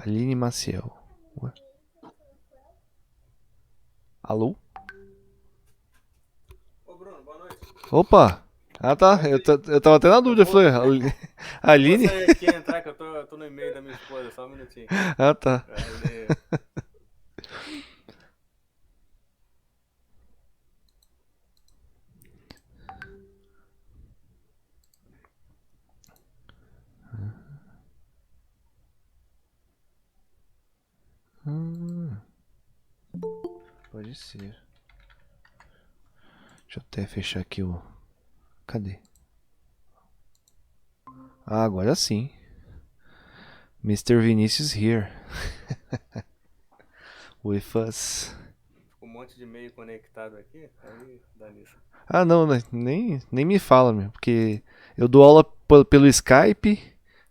Aline Maciel. Ué? Alô? Ô Bruno, boa noite. Opa! Ah, tá. Noite. Eu tava até na Eu dúvida. Eu vou, falei, eu vou Aline? sair aqui e entrar que eu tô no e-mail da minha esposa, só um minutinho. Ah, tá. Valeu. Hum, pode ser. Deixa eu até fechar aqui o. Cadê? Ah, agora sim. Mr. Vinicius here. With us. Ficou um monte de e-mail conectado aqui, aí dá nisso. Ah, não, né? Nem me fala, meu. Porque eu dou aula pelo Skype,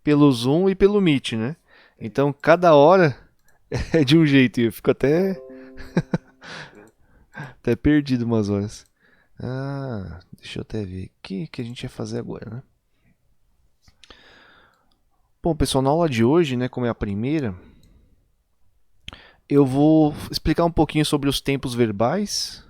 pelo Zoom e pelo Meet, né? Entendi. Então cada hora é de um jeito e eu fico até perdido umas horas. Ah, deixa eu até ver. O que a gente vai fazer agora, né? Bom, pessoal, na aula de hoje, né, como é a primeira, eu vou explicar um pouquinho sobre os tempos verbais.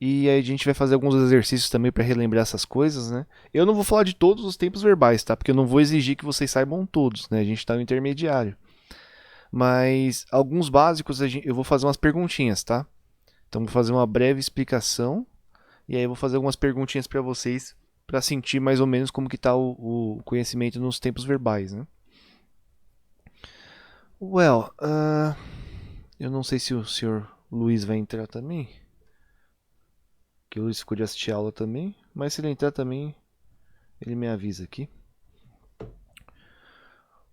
E aí a gente vai fazer alguns exercícios também para relembrar essas coisas, né? Eu não vou falar de todos os tempos verbais, tá? Porque eu não vou exigir que vocês saibam todos, né? A gente está no intermediário. Mas alguns básicos eu vou fazer umas perguntinhas, tá? Então vou fazer uma breve explicação e aí eu vou fazer algumas perguntinhas para vocês para sentir mais ou menos como que tá o conhecimento nos tempos verbais, né? Well, eu não sei se o senhor Luiz vai entrar também, que o Luiz ficou de assistir a aula também, mas se ele entrar também, ele me avisa aqui.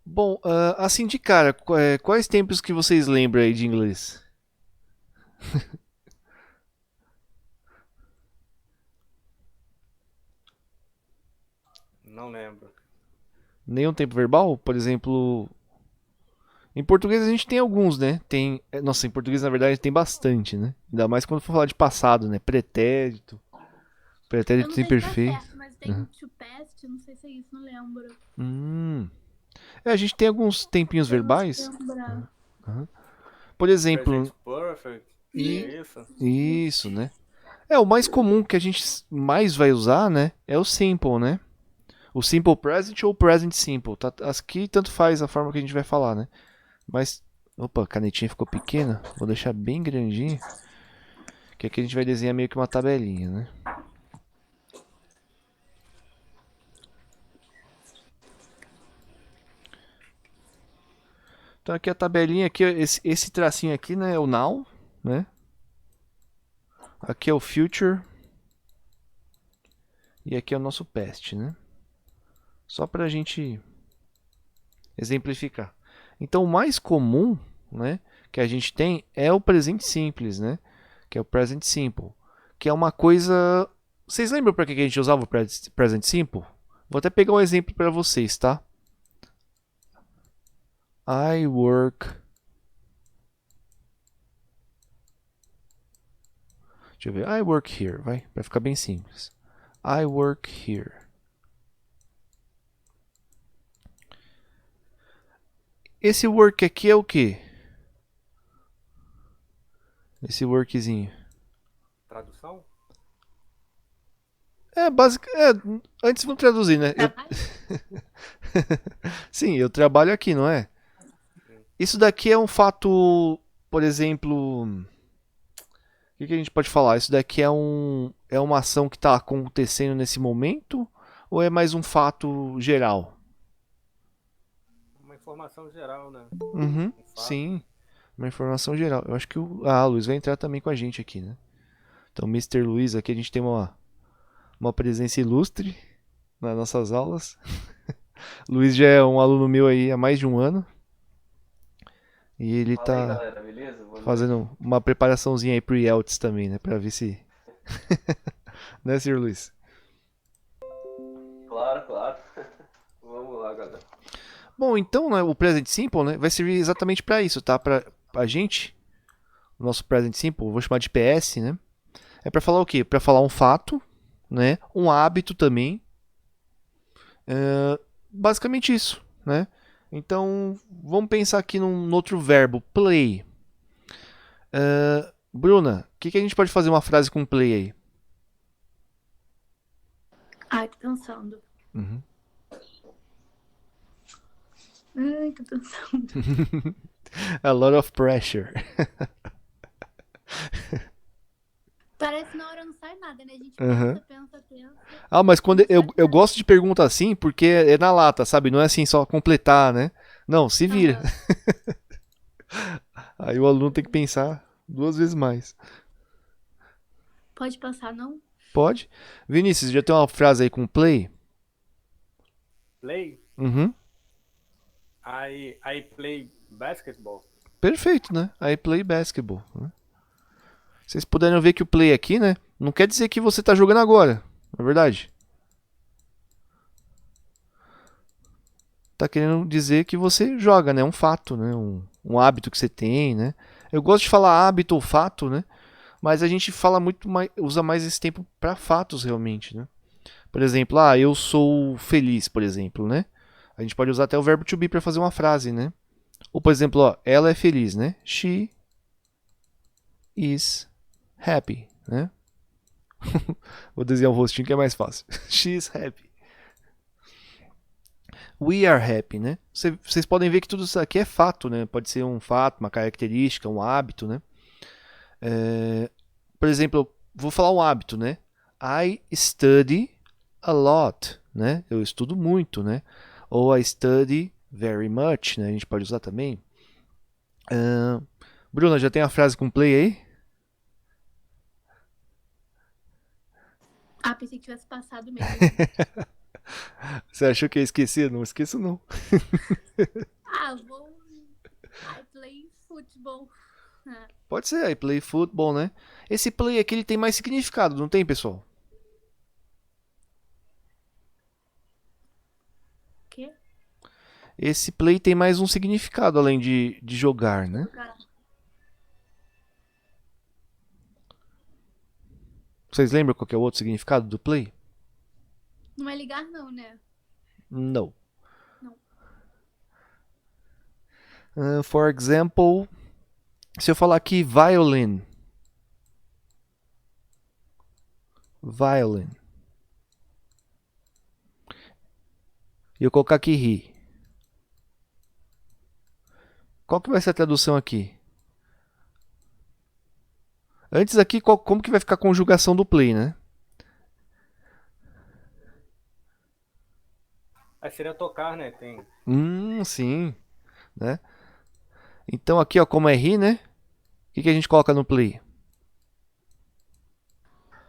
Bom, assim de cara, quais tempos que vocês lembram aí de inglês? Não lembro. Nenhum tempo verbal? Por exemplo, em português a gente tem alguns, né? Nossa, em português na verdade tem bastante, né? Ainda mais quando for falar de passado, né? Pretérito, Eu não pretérito sei se tá imperfeito. certo, mas tem Uhum. to past, não sei se é isso, não lembro. Hum. A gente tem alguns tempinhos Eu acho que verbais. lembra. Uhum. Por exemplo, Present Perfect, e é isso? isso, né? O mais comum que a gente mais vai usar, né? É o simple, né? O simple present ou present simple. Tá, aqui tanto faz a forma que a gente vai falar, né? Mas, opa, a canetinha ficou pequena. Vou deixar bem grandinha. Que aqui a gente vai desenhar meio que uma tabelinha, né? Então aqui a tabelinha, aqui, esse tracinho aqui, né, é o now, né? Aqui é o future e aqui é o nosso past, né? Só para a gente exemplificar. Então o mais comum, né, que a gente tem é o presente simples, né? Que é o present simple, que é uma coisa. Vocês lembram para que a gente usava o present simple? Vou até pegar um exemplo para vocês, tá? I work. Deixa eu ver. I work here, vai, para ficar bem simples. I work here. Esse work aqui é o quê? Esse workzinho. Tradução? Antes vamos traduzir, né? Trabalho? Sim, eu trabalho aqui, não é? Sim. Isso daqui é um fato, por exemplo, que a gente pode falar? Isso daqui é uma ação que está acontecendo nesse momento ou é mais um fato geral? Uma informação geral, né? Uhum, Um fato. sim, uma informação geral. Eu acho que o Luiz vai entrar também com a gente aqui, né? Então, Mister Luiz, aqui a gente tem uma presença ilustre nas nossas aulas. Luiz já é um aluno meu aí há mais de um ano e ele Fala aí, está galera, beleza? Boa noite. fazendo uma preparaçãozinha aí pro IELTS também, né? Pra ver se. Né, Sr. Luiz? Claro, claro. Vamos lá, galera. Bom, então, né, o Present Simple, né, vai servir exatamente para isso, tá? Para a gente, o nosso Present Simple, vou chamar de PS, né? É para falar o quê? Para falar um fato, né? Um hábito também. Basicamente isso, né? Então, vamos pensar aqui num outro verbo, play. Bruna, o que a gente pode fazer uma frase com play aí? Ai, tô pensando. Uhum. Ai, tô pensando. A lot of pressure. Parece que na hora não sai nada, né? A gente Uhum. pensa. Ah, mas quando eu gosto de pergunta assim, porque é na lata, sabe? Não é assim só completar, né? Não, se vira. Aham. Aí o aluno tem que pensar 2 vezes mais. Pode passar, não? Pode? Vinícius, já tem uma frase aí com play? Play. Uhum. I play basketball. Perfeito, né? I play basketball. Né? Vocês puderam ver que o play aqui, né? Não quer dizer que você tá jogando agora. Não é verdade? Tá querendo dizer que você joga, né? Um fato, né? Um hábito que você tem, né? Eu gosto de falar hábito ou fato, né? Mas a gente fala muito mais, usa mais esse tempo para fatos realmente, né? Por exemplo, eu sou feliz, por exemplo, né? A gente pode usar até o verbo to be para fazer uma frase, né? Ou por exemplo, ela é feliz, né? She is happy, né? Vou desenhar um rostinho que é mais fácil. She is happy. We are happy, né? Vocês podem ver que tudo isso aqui é fato, né? Pode ser um fato, uma característica, um hábito, né? Por exemplo, eu vou falar um hábito, né? I study a lot, né? Eu estudo muito, né? Ou I study very much, né? A gente pode usar também. Bruna, já tem a frase com play aí? Ah, pensei que tivesse passado mesmo. Você achou que eu esqueci? Não esqueço, não. Vou. I play football. Pode ser, I play football, né? Esse play aqui ele tem mais significado, não tem, pessoal? O quê? Esse play tem mais um significado além de jogar, né? Vocês lembram qual que é o outro significado do play? Não é ligar, não, né? Não. Não. For example, se eu falar aqui violin. Violin. E eu colocar aqui ri. Qual que vai ser a tradução aqui? Antes aqui, como que vai ficar a conjugação do play, né? Aí seria tocar, né? Tem. Sim. Né? Então aqui, ó, como é ri, né? O que a gente coloca no play?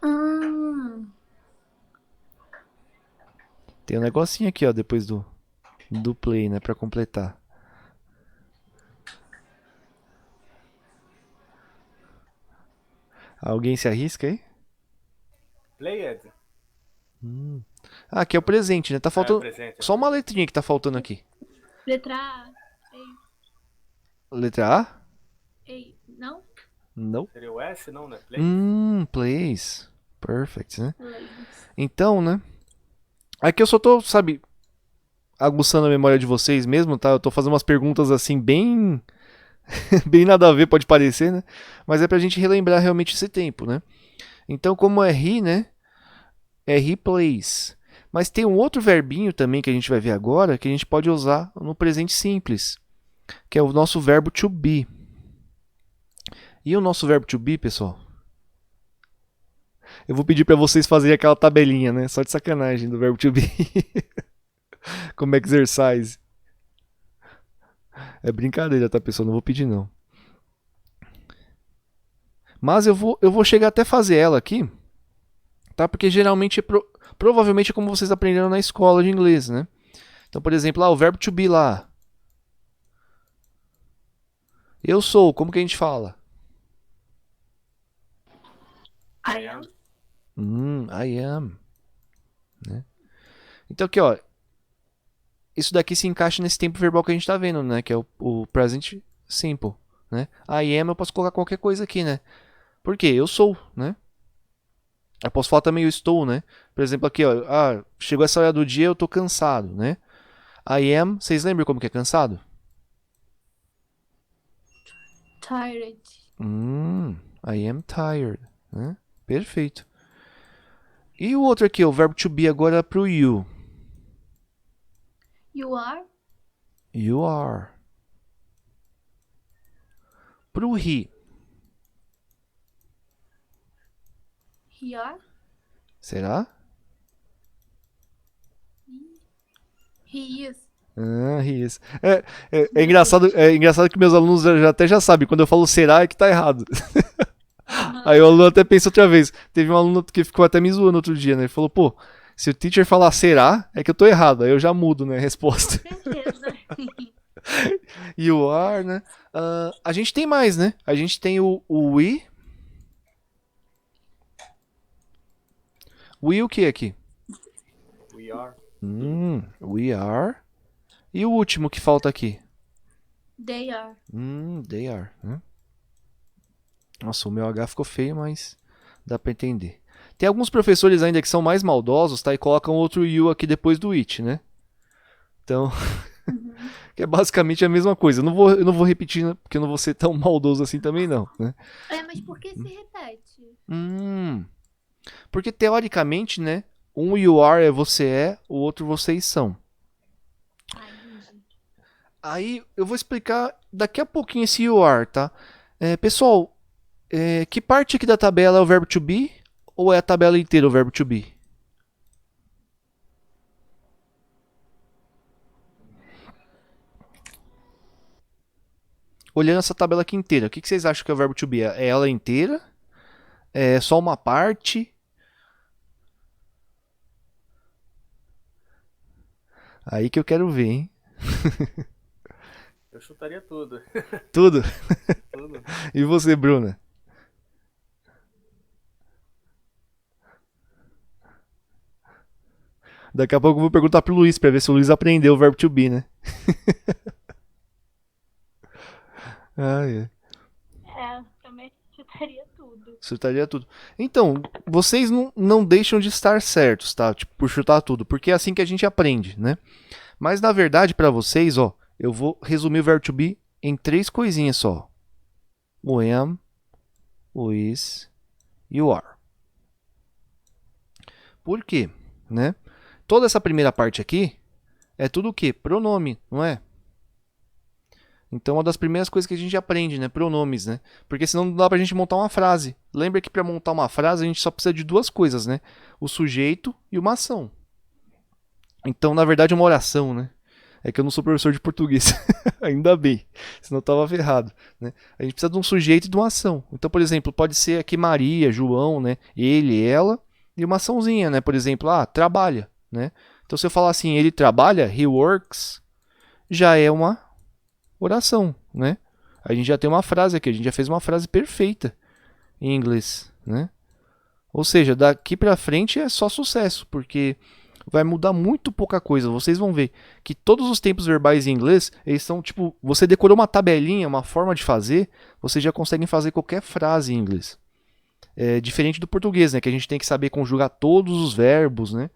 Ah, Tem um negocinho aqui, ó, depois do play, né? Pra completar. Alguém se arrisca aí? Played. Aqui é o presente, né? Tá faltando Presente. só uma letrinha que tá faltando aqui. letra A. Ei, Letra A? ei. Não? Não. Seria o S, não, né? Play. Plays. Perfect, né? Plays. Então, né? Aqui eu só tô, sabe, aguçando a memória de vocês mesmo, tá? Eu tô fazendo umas perguntas assim bem bem nada a ver, pode parecer, né? Mas é pra gente relembrar realmente esse tempo, né? Então, como é he, né? É he plays. Mas tem um outro verbinho também que a gente vai ver agora que a gente pode usar no presente simples, que é o nosso verbo to be. E o nosso verbo to be, pessoal? Eu vou pedir para vocês fazerem aquela tabelinha, né? Só de sacanagem do verbo to be. Como exercise. É brincadeira, tá, pessoal? Não vou pedir, não. Mas eu vou chegar até fazer ela aqui, tá? Porque geralmente, provavelmente é como vocês aprenderam na escola de inglês, né? Então, por exemplo, o verbo to be lá. Eu sou, como que a gente fala? I am. I am. Né? Então aqui, ó. Isso daqui se encaixa nesse tempo verbal que a gente está vendo, né? Que é o present simple, né? I am eu posso colocar qualquer coisa aqui, né? Por quê? Eu sou, né? Eu posso falar também eu estou, né? Por exemplo aqui, ó. Chegou essa hora do dia, eu tô cansado, né? I am, vocês lembram como que é cansado? Tired. I am tired, né? Perfeito. E o outro aqui, o verbo to be agora pro you. You are. You are. Pro he. He are. Será? He is. He is. É engraçado que meus alunos até já sabem. Quando eu falo será é que tá errado. Aí o aluno até pensa outra vez. Teve um aluno que ficou até me zoando outro dia, né? Ele falou, pô, se o teacher falar será, é que eu tô errado. Aí eu já mudo, né, a resposta. Certeza. You are, né? A gente tem mais, né? A gente tem o we. We o que aqui? We are. We are. E o último que falta aqui? They are. They are. Né? Nossa, o meu H ficou feio, mas dá pra entender. Tem alguns professores ainda que são mais maldosos, tá? E colocam outro you aqui depois do it, né? Então, que é basicamente a mesma coisa. Eu não vou repetir, né? Porque eu não vou ser tão maldoso assim também, não. Né? Mas por que se repete? Porque teoricamente, né? Um you are é você é, o outro vocês são. Entendi. Aí eu vou explicar daqui a pouquinho esse you are, tá? Pessoal, que parte aqui da tabela é o verbo to be? Ou é a tabela inteira o verbo to be? Olhando essa tabela aqui inteira, o que vocês acham que é o verbo to be? É ela inteira? É só uma parte? Aí que eu quero ver, hein? Eu chutaria tudo. Tudo? Tudo. E você, Bruna? Daqui a pouco eu vou perguntar pro Luiz pra ver se o Luiz aprendeu o verbo to be, né? Também chutaria tudo. Chutaria tudo. Então, vocês não deixam de estar certos, tá? Tipo, por chutar tudo, porque é assim que a gente aprende, né? Mas na verdade, pra vocês, ó, eu vou resumir o verbo to be em 3 coisinhas só. O am, o is e o are. Por quê? Né? Toda essa primeira parte aqui é tudo o quê? Pronome, não é? Então, uma das primeiras coisas que a gente aprende, né? Pronomes, né? Porque senão não dá pra gente montar uma frase. Lembra que para montar uma frase a gente só precisa de 2 coisas, né? O sujeito e uma ação. Então, na verdade, é uma oração, né? É que eu não sou professor de português. Ainda bem. Senão eu tava ferrado. Né? A gente precisa de um sujeito e de uma ação. Então, por exemplo, pode ser aqui Maria, João, né? Ele, ela. E uma açãozinha, né? Por exemplo, trabalha, né? Então, se eu falar assim, ele trabalha, he works, já é uma oração, né? A gente já tem uma frase aqui, a gente já fez uma frase perfeita em inglês, né? Ou seja, daqui pra frente é só sucesso, porque vai mudar muito pouca coisa. Vocês vão ver que todos os tempos verbais em inglês, eles são tipo, você decorou uma tabelinha, uma forma de fazer, vocês já conseguem fazer qualquer frase em inglês. É diferente do português, né? Que a gente tem que saber conjugar todos os verbos, né?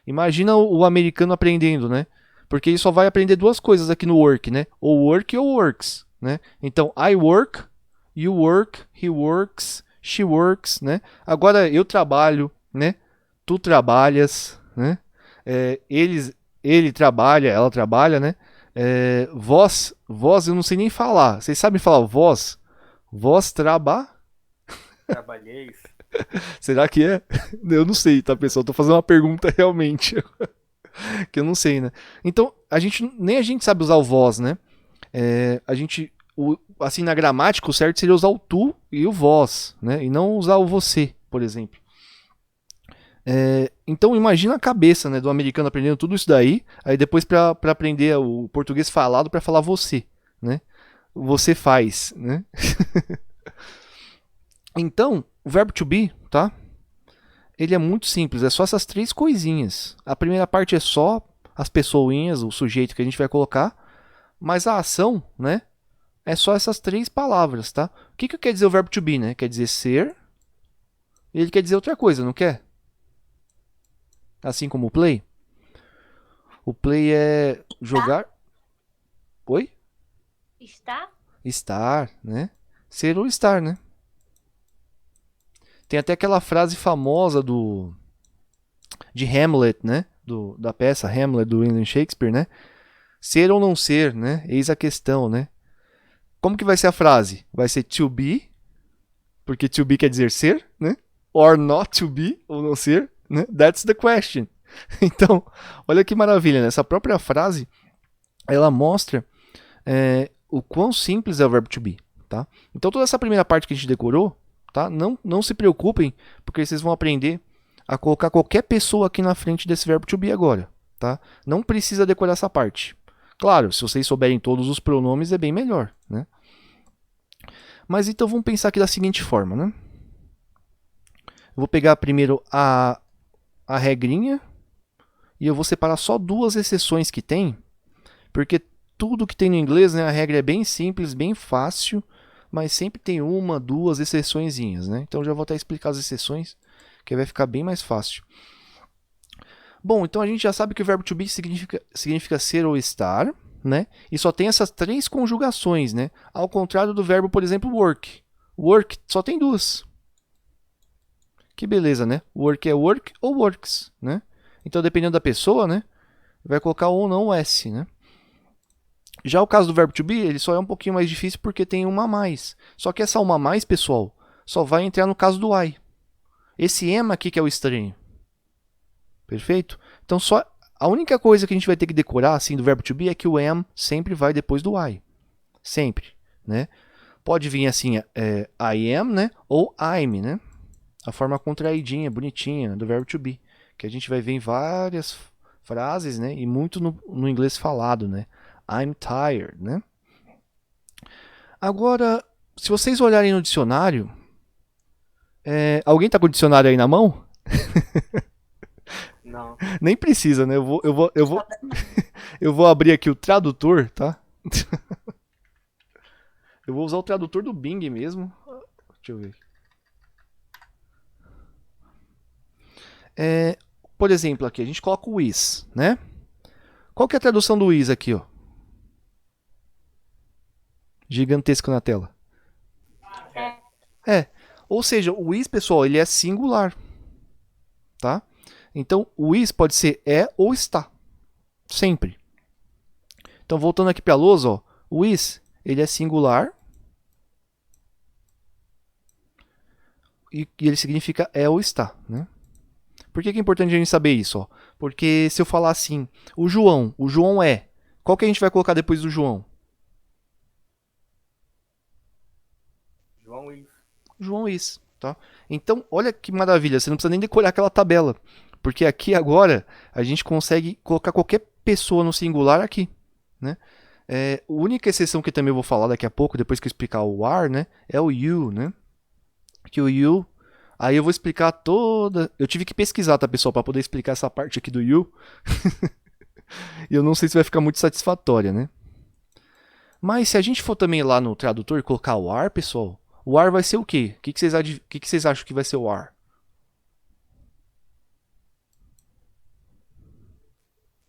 Imagina o americano aprendendo, né? Porque ele só vai aprender 2 coisas aqui no work, né? Ou work ou works, né? Então, I work, you work, he works, she works, né? Agora, eu trabalho, né? Tu trabalhas, né? Ele trabalha, ela trabalha, né? Vós, eu não sei nem falar. Vocês sabem falar vós? Vós Trabalheis. Será que é? Eu não sei, tá, pessoal? Tô fazendo uma pergunta realmente. Que eu não sei, né? Então, nem a gente sabe usar o vós, né? Assim, na gramática, o certo seria usar o tu e o vós, né? E não usar o você, por exemplo. Então, imagina a cabeça, né, do americano aprendendo tudo isso daí, aí depois para aprender o português falado para falar você, né? Você faz, né? Então, o verbo to be, tá? Ele é muito simples, é só essas 3 coisinhas. A primeira parte é só as pessoinhas, o sujeito que a gente vai colocar, mas a ação, né, é só essas 3 palavras, tá? O que quer dizer o verbo to be, né? Quer dizer ser, e ele quer dizer outra coisa, não quer? Assim como o play. O play é jogar. Oi? Está? Estar, né? Ser ou estar, né? Tem até aquela frase famosa de Hamlet, né? Da peça Hamlet do William Shakespeare, né? Ser ou não ser, né? Eis a questão, né? Como que vai ser a frase? Vai ser to be, porque to be quer dizer ser, né? Or not to be, ou não ser, né? That's the question. Então, olha que maravilha, né? Essa própria frase, ela mostra o quão simples é o verbo to be, tá? Então, toda essa primeira parte que a gente decorou, tá? Não se preocupem, porque vocês vão aprender a colocar qualquer pessoa aqui na frente desse verbo to be agora, tá? Não precisa decorar essa parte. Claro, se vocês souberem todos os pronomes é bem melhor, né? Mas então vamos pensar aqui da seguinte forma, né? Eu vou pegar primeiro a regrinha e eu vou separar só duas exceções que tem, porque tudo que tem no inglês, né, a regra é bem simples, bem fácil, mas sempre tem uma, duas exceçõezinhas, né? Então eu já vou até explicar as exceções, que vai ficar bem mais fácil. Bom, então a gente já sabe que o verbo to be significa ser ou estar, né? E só tem essas três conjugações, né? Ao contrário do verbo, por exemplo, work. Work só tem duas. Que beleza, né? Work é work ou works, né? Então, dependendo da pessoa, né? Vai colocar ou não o S, né? Já o caso do verbo to be, ele só é um pouquinho mais difícil porque tem uma a mais. Só que essa uma a mais, pessoal, só vai entrar no caso do I. Esse am aqui que é o estranho. Perfeito? Então, só a única coisa que a gente vai ter que decorar assim do verbo to be é que o am sempre vai depois do I. Sempre, né? Pode vir assim, I am, né? Ou I'm, né? A forma contraidinha, bonitinha do verbo to be, que a gente vai ver em várias frases, né? E muito no inglês falado, né? I'm tired, né? Agora, se vocês olharem no dicionário, alguém tá com o dicionário aí na mão? Não. Nem precisa, né? Eu vou abrir aqui o tradutor, tá? Eu vou usar o tradutor do Bing mesmo. Deixa eu ver. Por exemplo, aqui a gente coloca o is, né? Qual que é a tradução do is aqui, ó? Gigantesco na tela. Ou seja, o is, pessoal, ele é singular, tá? Então, o is pode ser ou está, sempre. Então, voltando aqui para a lousa, ó, o is, ele é singular e ele significa ou está, né? Por que é importante a gente saber isso? Ó? Porque se eu falar assim, o João é, qual que a gente vai colocar depois do João? João is, tá? Então, olha que maravilha, você não precisa nem decorar aquela tabela, porque aqui agora a gente consegue colocar qualquer pessoa no singular aqui, né? A única exceção que também eu vou falar daqui a pouco, depois que eu explicar o are, né, é o you, né? Que o you, aí eu vou explicar toda... Eu tive que pesquisar, tá, pessoal, para poder explicar essa parte aqui do you. E eu não sei se vai ficar muito satisfatória, né? Mas se a gente for também lá no tradutor e colocar o are, pessoal, o are vai ser o quê? O que vocês acham que vai ser o are?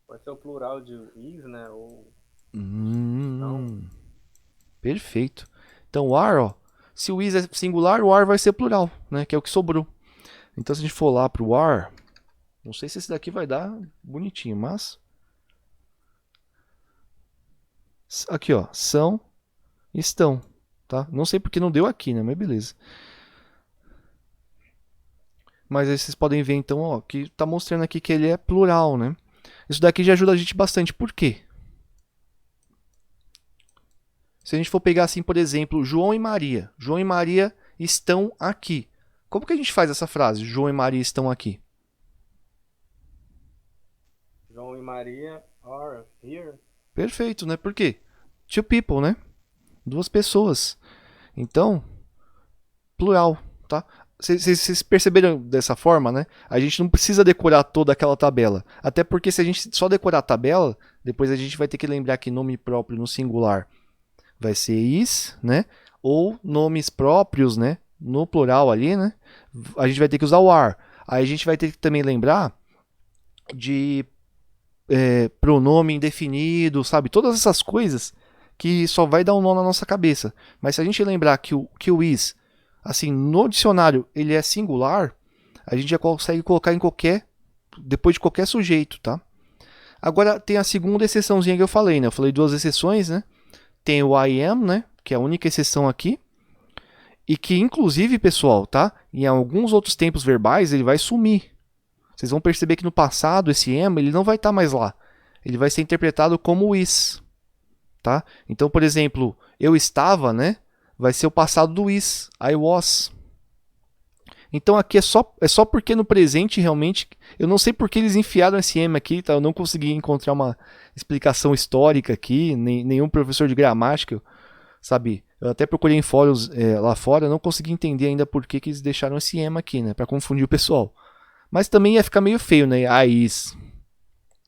Pode ser o plural de is, né? Ou Perfeito. Então o are, ó, se o is é singular, o are vai ser plural, né? Que é o que sobrou. Então se a gente for lá pro are, não sei se esse daqui vai dar bonitinho, mas... Aqui, ó, são, estão, tá? Não sei porque não deu aqui, né? Mas beleza. Mas aí vocês podem ver, então, ó, que tá mostrando aqui que ele é plural, né? Isso daqui já ajuda a gente bastante. Por quê? Se a gente for pegar assim, por exemplo, João e Maria. João e Maria estão aqui. Como que a gente faz essa frase? João e Maria estão aqui. João e Maria are here. Perfeito, né? Por quê? Two people, né? Duas pessoas. Então, plural, tá? Vocês perceberam dessa forma, né? A gente não precisa decorar toda aquela tabela. Até porque se a gente só decorar a tabela, depois a gente vai ter que lembrar que nome próprio no singular vai ser is, né? Ou nomes próprios, né? No plural ali, né? A gente vai ter que usar o are. Aí a gente vai ter que também lembrar de pronome indefinido, sabe? Todas essas coisas que só vai dar um nó na nossa cabeça. Mas se a gente lembrar que o is, assim, no dicionário, ele é singular, a gente já consegue colocar em depois de qualquer sujeito, tá? Agora tem a segunda exceçãozinha que eu falei, né? Eu falei duas exceções, né? Tem o I am, né? Que é a única exceção aqui. E que, inclusive, pessoal, tá? Em alguns outros tempos verbais, ele vai sumir. Vocês vão perceber que no passado, esse am, ele não vai estar mais lá. Ele vai ser interpretado como is, tá? Então, por exemplo, eu estava, né? Vai ser o passado do is. I was. Então, aqui é só porque no presente, realmente... Eu não sei porque eles enfiaram esse am aqui, tá? Eu não consegui encontrar uma explicação histórica aqui, nenhum professor de gramática, sabe? Eu até procurei em fóruns lá fora, não consegui entender ainda por que eles deixaram esse am aqui, né? Pra confundir o pessoal. Mas também ia ficar meio feio, né? Is.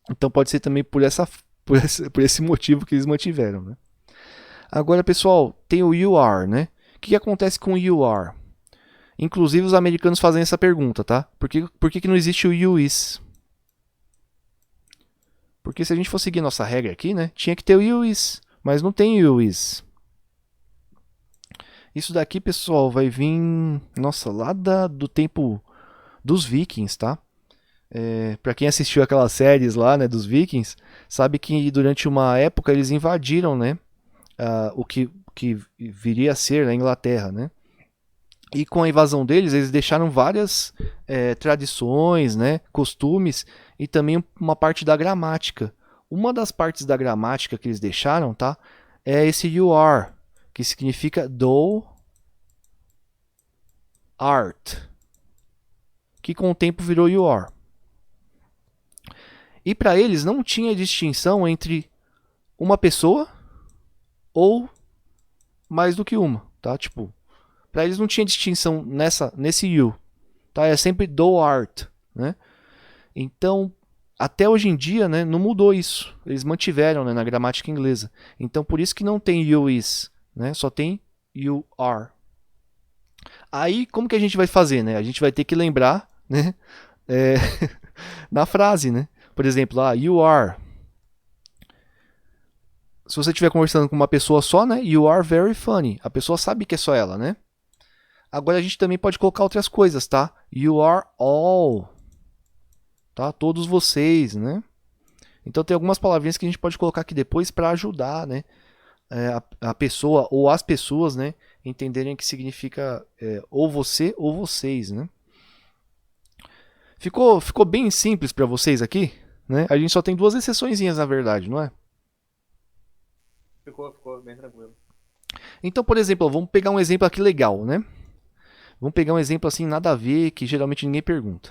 Então pode ser também por esse motivo que eles mantiveram, né? Agora, pessoal, tem o you are, né? O que acontece com o you are? Inclusive os americanos fazem essa pergunta, tá? Por que não existe o you is? Porque se a gente for seguir nossa regra aqui, né? Tinha que ter o you is, mas não tem you is. Isso daqui, pessoal, vai vir, nossa, lá do tempo dos Vikings, tá? Para quem assistiu aquelas séries lá, né, dos Vikings, sabe que durante uma época eles invadiram, né, o que viria a ser a Inglaterra, né? E com a invasão deles, eles deixaram várias tradições, né, costumes e também uma parte da gramática. Uma das partes da gramática que eles deixaram, tá, é esse you are, que significa thou art, que com o tempo virou you are. E para eles não tinha distinção entre uma pessoa ou mais do que uma, tá? Tipo, para eles não tinha distinção nesse you, tá? É sempre thou art, né? Então, até hoje em dia, né, não mudou isso. Eles mantiveram, né, na gramática inglesa. Então, por isso que não tem you is, né? Só tem you are. Aí, como que a gente vai fazer, né? A gente vai ter que lembrar, né, na frase, né? Por exemplo, you are. Se você estiver conversando com uma pessoa só, né? You are very funny. A pessoa sabe que é só ela, né? Agora a gente também pode colocar outras coisas, tá? You are all. Tá? Todos vocês, né? Então tem algumas palavrinhas que a gente pode colocar aqui depois para ajudar, né? A pessoa ou as pessoas, né? Entenderem que significa ou você ou vocês, né? Ficou bem simples para vocês aqui, né? A gente só tem duas exceçõezinhas, na verdade, não é? Ficou bem tranquilo. Então, por exemplo, vamos pegar um exemplo aqui legal, né? Vamos pegar um exemplo assim, nada a ver, que geralmente ninguém pergunta.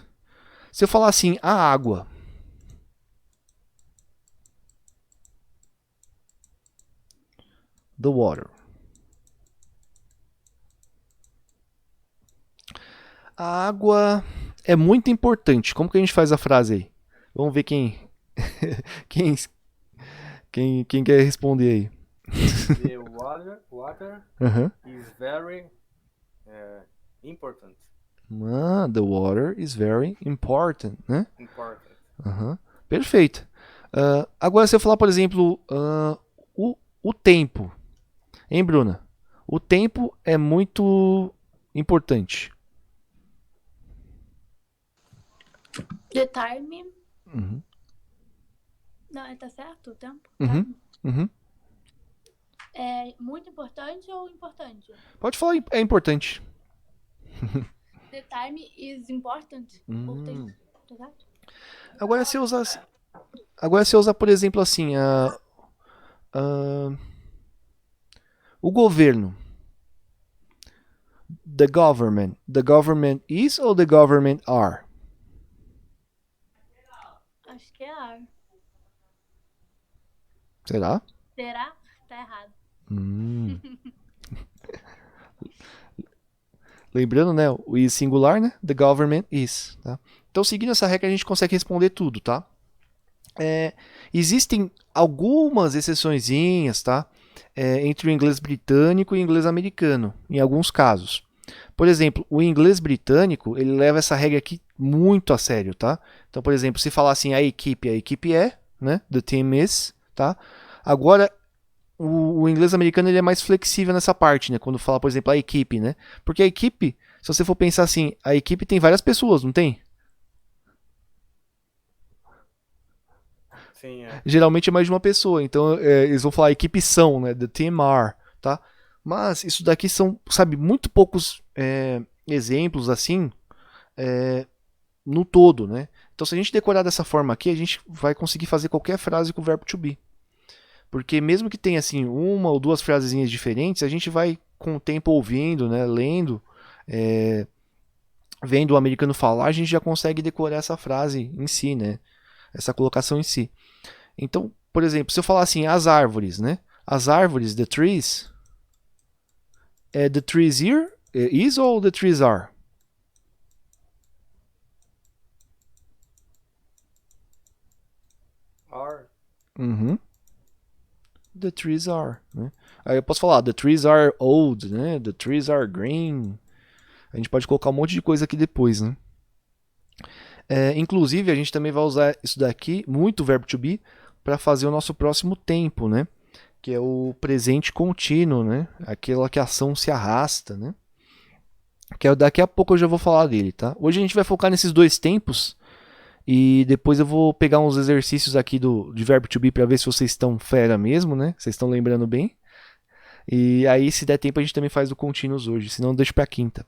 Se eu falar assim, a água. The water. A água é muito importante. Como que a gente faz a frase aí? Vamos ver quem quer responder aí. The water Uhum. is very important. The water is very important, né? Important. Uhum. Perfeito. Agora, se eu falar, por exemplo, o tempo. Hein, Bruna? O tempo é muito importante. The time. Uhum. Não, tá certo o tempo? Uhum. Time. Uhum. É muito importante ou importante? Pode falar, é importante. The time is important. Importante. Tá certo? Agora se usar, por exemplo, assim, o governo. The government. The government is or the government are? Acho que é ar. Será? Será? Tá errado. Lembrando, né, o is singular, né? The government is, tá? Então, seguindo essa regra, a gente consegue responder tudo, tá? Existem algumas exceçõezinhas, tá? Entre o inglês britânico e o inglês americano, em alguns casos. Por exemplo, o inglês britânico, ele leva essa regra aqui muito a sério, tá? Então, por exemplo, se falar assim, a equipe é, né? The team is, tá? Agora, o inglês americano ele é mais flexível nessa parte, né? Quando fala, por exemplo, a equipe, né? Porque a equipe, se você for pensar assim, a equipe tem várias pessoas, não tem? Sim, é. Geralmente é mais de uma pessoa, então eles vão falar a equipe são, né? The team are, tá? Mas isso daqui são, sabe, muito poucos exemplos assim no todo, né? Então se a gente decorar dessa forma aqui, a gente vai conseguir fazer qualquer frase com o verbo to be. Porque mesmo que tenha assim uma ou duas frasezinhas diferentes, a gente vai com o tempo ouvindo, né, lendo, vendo o americano falar, a gente já consegue decorar essa frase em si, né? Essa colocação em si. Então, por exemplo, se eu falar assim, as árvores, né? As árvores, the trees, the trees here, is ou the trees are? Are. Uhum. The trees are, né? Aí eu posso falar, the trees are old, né? The trees are green. A gente pode colocar um monte de coisa aqui depois, né? Inclusive, a gente também vai usar isso daqui, muito o verbo to be, para fazer o nosso próximo tempo, né? Que é o presente contínuo, né? Aquela que a ação se arrasta, né? Que daqui a pouco eu já vou falar dele, tá? Hoje a gente vai focar nesses dois tempos e depois eu vou pegar uns exercícios aqui de verbo to be para ver se vocês estão fera mesmo, né? Vocês estão lembrando bem. E aí, se der tempo, a gente também faz o contínuos hoje, senão deixa para quinta.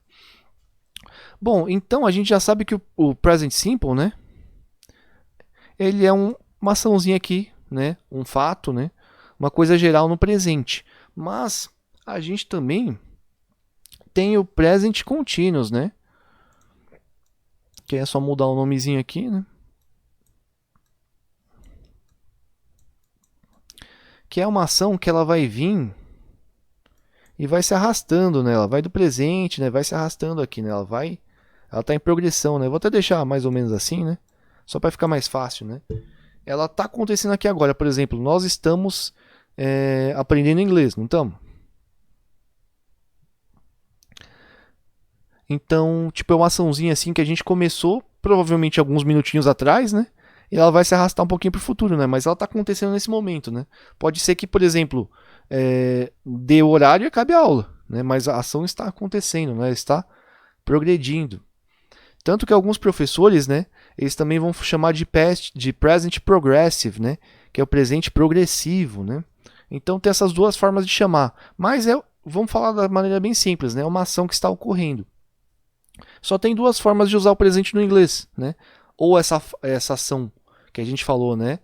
Bom, então a gente já sabe que o present simple, né? Ele é uma açãozinha aqui, né? Um fato, né? Uma coisa geral no presente. Mas a gente também tem o present continuous, né? Que é só mudar o nomezinho aqui, né? Que é uma ação que ela vai vir e vai se arrastando, né? Ela vai do presente, né? Vai se arrastando aqui, né? Ela tá em progressão, né? Vou até deixar mais ou menos assim, né? Só para ficar mais fácil, né? Ela tá acontecendo aqui agora, por exemplo, nós estamos aprendendo inglês, não estamos? Então, tipo, é uma açãozinha assim que a gente começou, provavelmente alguns minutinhos atrás, né? E ela vai se arrastar um pouquinho pro futuro, né? Mas ela tá acontecendo nesse momento, né? Pode ser que, por exemplo, dê o horário e acabe a aula, né? Mas a ação está acontecendo, né? Está progredindo. Tanto que alguns professores, né? Eles também vão chamar de present progressive, né? Que é o presente progressivo, né? Então tem essas duas formas de chamar. Mas vamos falar da maneira bem simples, né? É uma ação que está ocorrendo. Só tem duas formas de usar o presente no inglês, né? Ou essa ação que a gente falou, né?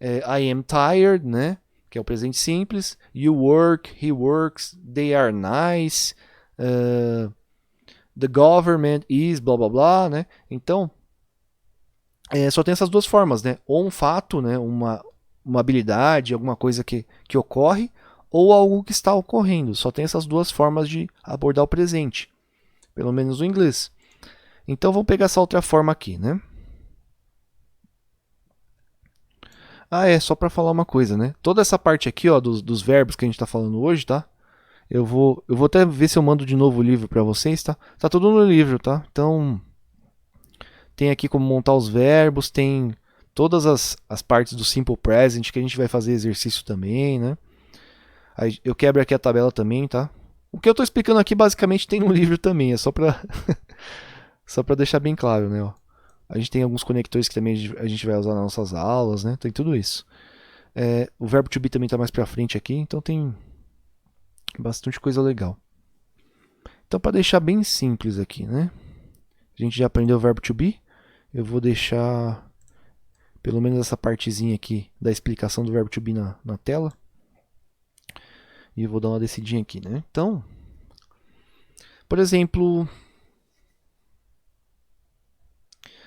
I am tired, né? Que é o presente simples. You work, he works, they are nice, the government is, blá blá blá, né? Então, só tem essas duas formas, né? Ou um fato, né? Uma habilidade, alguma coisa que ocorre, ou algo que está ocorrendo. Só tem essas duas formas de abordar o presente, pelo menos no inglês. Então vamos pegar essa outra forma aqui, né? Só para falar uma coisa, né? Toda essa parte aqui, ó, dos verbos que a gente está falando hoje, tá? Eu vou até ver se eu mando de novo o livro para vocês, tá? Tá tudo no livro, tá? Então tem aqui como montar os verbos, tem todas as partes do Simple Present que a gente vai fazer exercício também, né? Aí eu quebro aqui a tabela também, tá? O que eu estou explicando aqui basicamente tem no livro também, é só para só para deixar bem claro, né? Ó. A gente tem alguns conectores que também a gente vai usar nas nossas aulas, né? Tem tudo isso. O verbo to be também está mais para frente aqui, então tem bastante coisa legal. Então, para deixar bem simples aqui, né? A gente já aprendeu o verbo to be. Eu vou deixar pelo menos essa partezinha aqui da explicação do verbo to be na tela. E eu vou dar uma descidinha aqui, né? Então, por exemplo,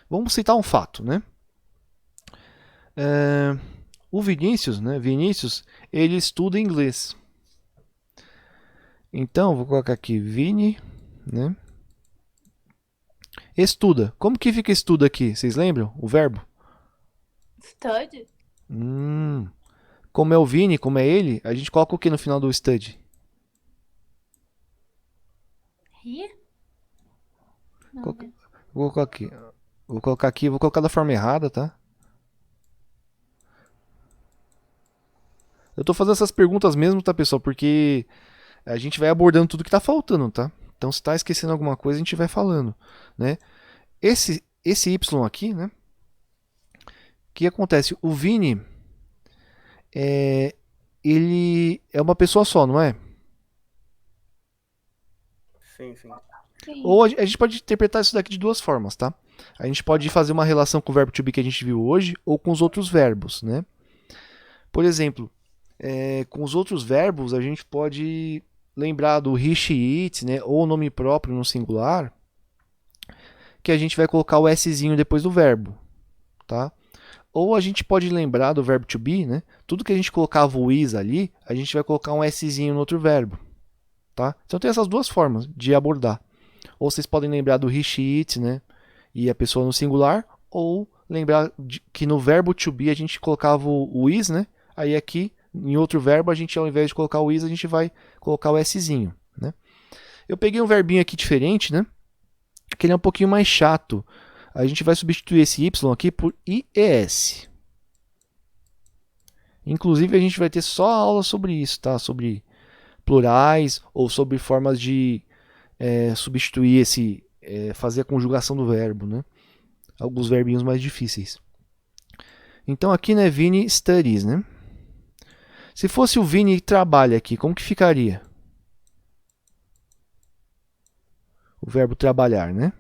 vamos citar um fato, né? O Vinícius, né? Vinícius, ele estuda inglês. Então, vou colocar aqui Vini, né? Estuda. Como que fica estuda aqui? Vocês lembram o verbo? Study? Como é o Vini, como é ele, a gente coloca o que no final do study? Here? Não, Vou colocar aqui. Vou colocar da forma errada, tá? Eu tô fazendo essas perguntas mesmo, tá, pessoal? Porque a gente vai abordando tudo que tá faltando, tá? Então, se tá esquecendo alguma coisa, a gente vai falando, né? Esse Y aqui, né? O que acontece? O Vini, ele é uma pessoa só, não é? Sim, sim. Sim. Ou a gente pode interpretar isso daqui de duas formas, tá? A gente pode fazer uma relação com o verbo to be que a gente viu hoje ou com os outros verbos, né? Por exemplo, com os outros verbos a gente pode lembrar do he, she, it, né? Ou o nome próprio no singular, que a gente vai colocar o szinho depois do verbo, tá? Ou a gente pode lembrar do verbo to be, né? Tudo que a gente colocava o is ali, a gente vai colocar um szinho no outro verbo, tá? Então tem essas duas formas de abordar. Ou vocês podem lembrar do he, she, it, né? E a pessoa no singular, ou lembrar que no verbo to be a gente colocava o is, né? Aí aqui, em outro verbo, a gente ao invés de colocar o is, a gente vai colocar o szinho, né? Eu peguei um verbinho aqui diferente, né? Que ele é um pouquinho mais chato. A gente vai substituir esse y aqui por ies. Inclusive, a gente vai ter só aula sobre isso, tá? Sobre plurais ou sobre formas de substituir fazer a conjugação do verbo, né? Alguns verbinhos mais difíceis. Então aqui, né, Vini studies, né? Se fosse o Vini trabalha aqui, como que ficaria? O verbo trabalhar, né?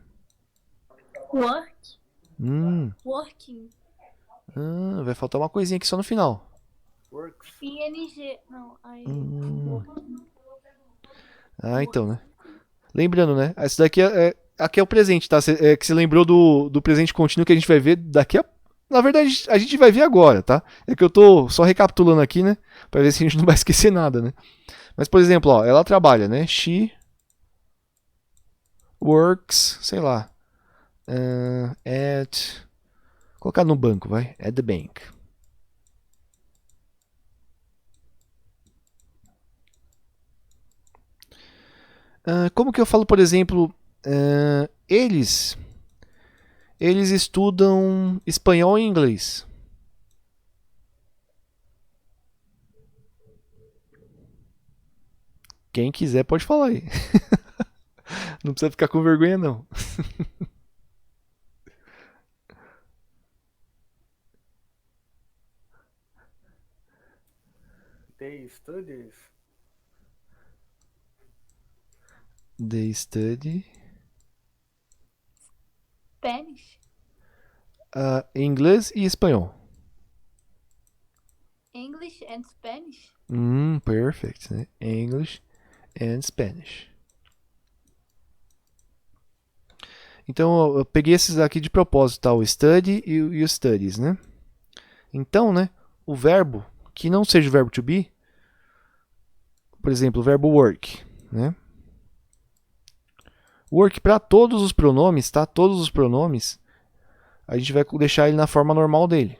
Work. Hum, Working. vai faltar uma coisinha aqui só no final. Works. ING. Não, aí. Hum. Então, né? Lembrando, né? Esse daqui aqui é o presente, tá? Que você lembrou do presente contínuo que a gente vai ver daqui a... Na verdade, a gente vai ver agora, tá? É que eu tô só recapitulando aqui, né? Pra ver se a gente não vai esquecer nada, né? Mas, por exemplo, ó, ela trabalha, né? She works, sei lá, at... Colocar no banco, vai. At the bank. Como que eu falo, por exemplo, eles estudam espanhol e inglês. Quem quiser pode falar aí. Não precisa ficar com vergonha, não. They studies. They study Spanish. inglês e espanhol. English and Spanish. Perfect, né? English and Spanish. Então, eu peguei esses aqui de propósito, tá? O study e o studies, né? Então, né? O verbo que não seja o verbo to be, por exemplo, o verbo work, né? Work para todos os pronomes, tá? Todos os pronomes, a gente vai deixar ele na forma normal dele.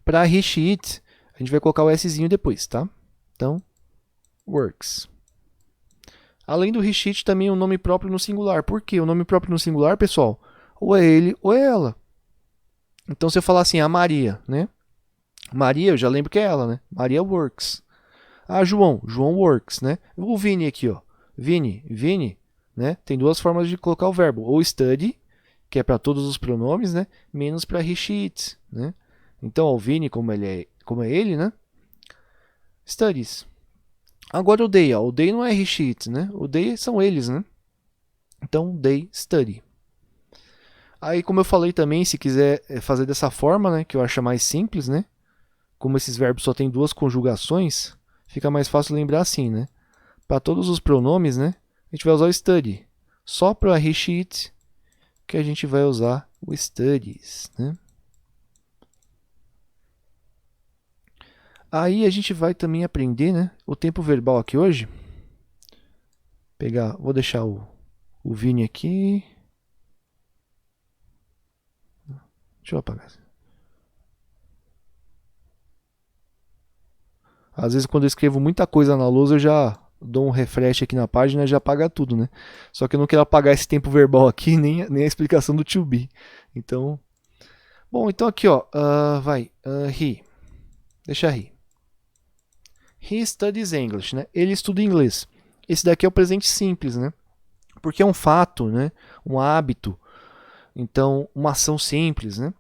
Para he, she, it, a gente vai colocar o szinho depois, tá? Então, works. Além do he, she, it, também o nome próprio no singular. Por quê? O nome próprio no singular, pessoal, ou é ele ou é ela. Então, se eu falar assim, a Maria, né? Maria, eu já lembro que é ela, né? Maria works. João works, né? O Vini aqui, ó. Vini, né? Tem duas formas de colocar o verbo. Ou study, que é para todos os pronomes, né? Menos para he, she, it, né? Então, o Vini, como é ele, né? Studies. Agora o they, ó. O they não é he, she, it, né? O they são eles, né? Então, they study. Aí, como eu falei também, se quiser fazer dessa forma, né? Que eu acho mais simples, né? Como esses verbos só tem duas conjugações, fica mais fácil lembrar assim, né? Para todos os pronomes, né? A gente vai usar o study. Só para he, she, it, que a gente vai usar o studies, né? Aí a gente vai também aprender, né? O tempo verbal aqui hoje. Vou deixar o Vini aqui. Deixa eu apagar. Às vezes quando eu escrevo muita coisa na lousa, eu já dou um refresh aqui na página e já apaga tudo, né? Só que eu não quero apagar esse tempo verbal aqui, nem a explicação do to be. Então, bom, então aqui, ó, he. Deixa he. He studies English, né? Ele estuda inglês. Esse daqui é o presente simples, né? Porque é um fato, né? Um hábito. Então, uma ação simples, né?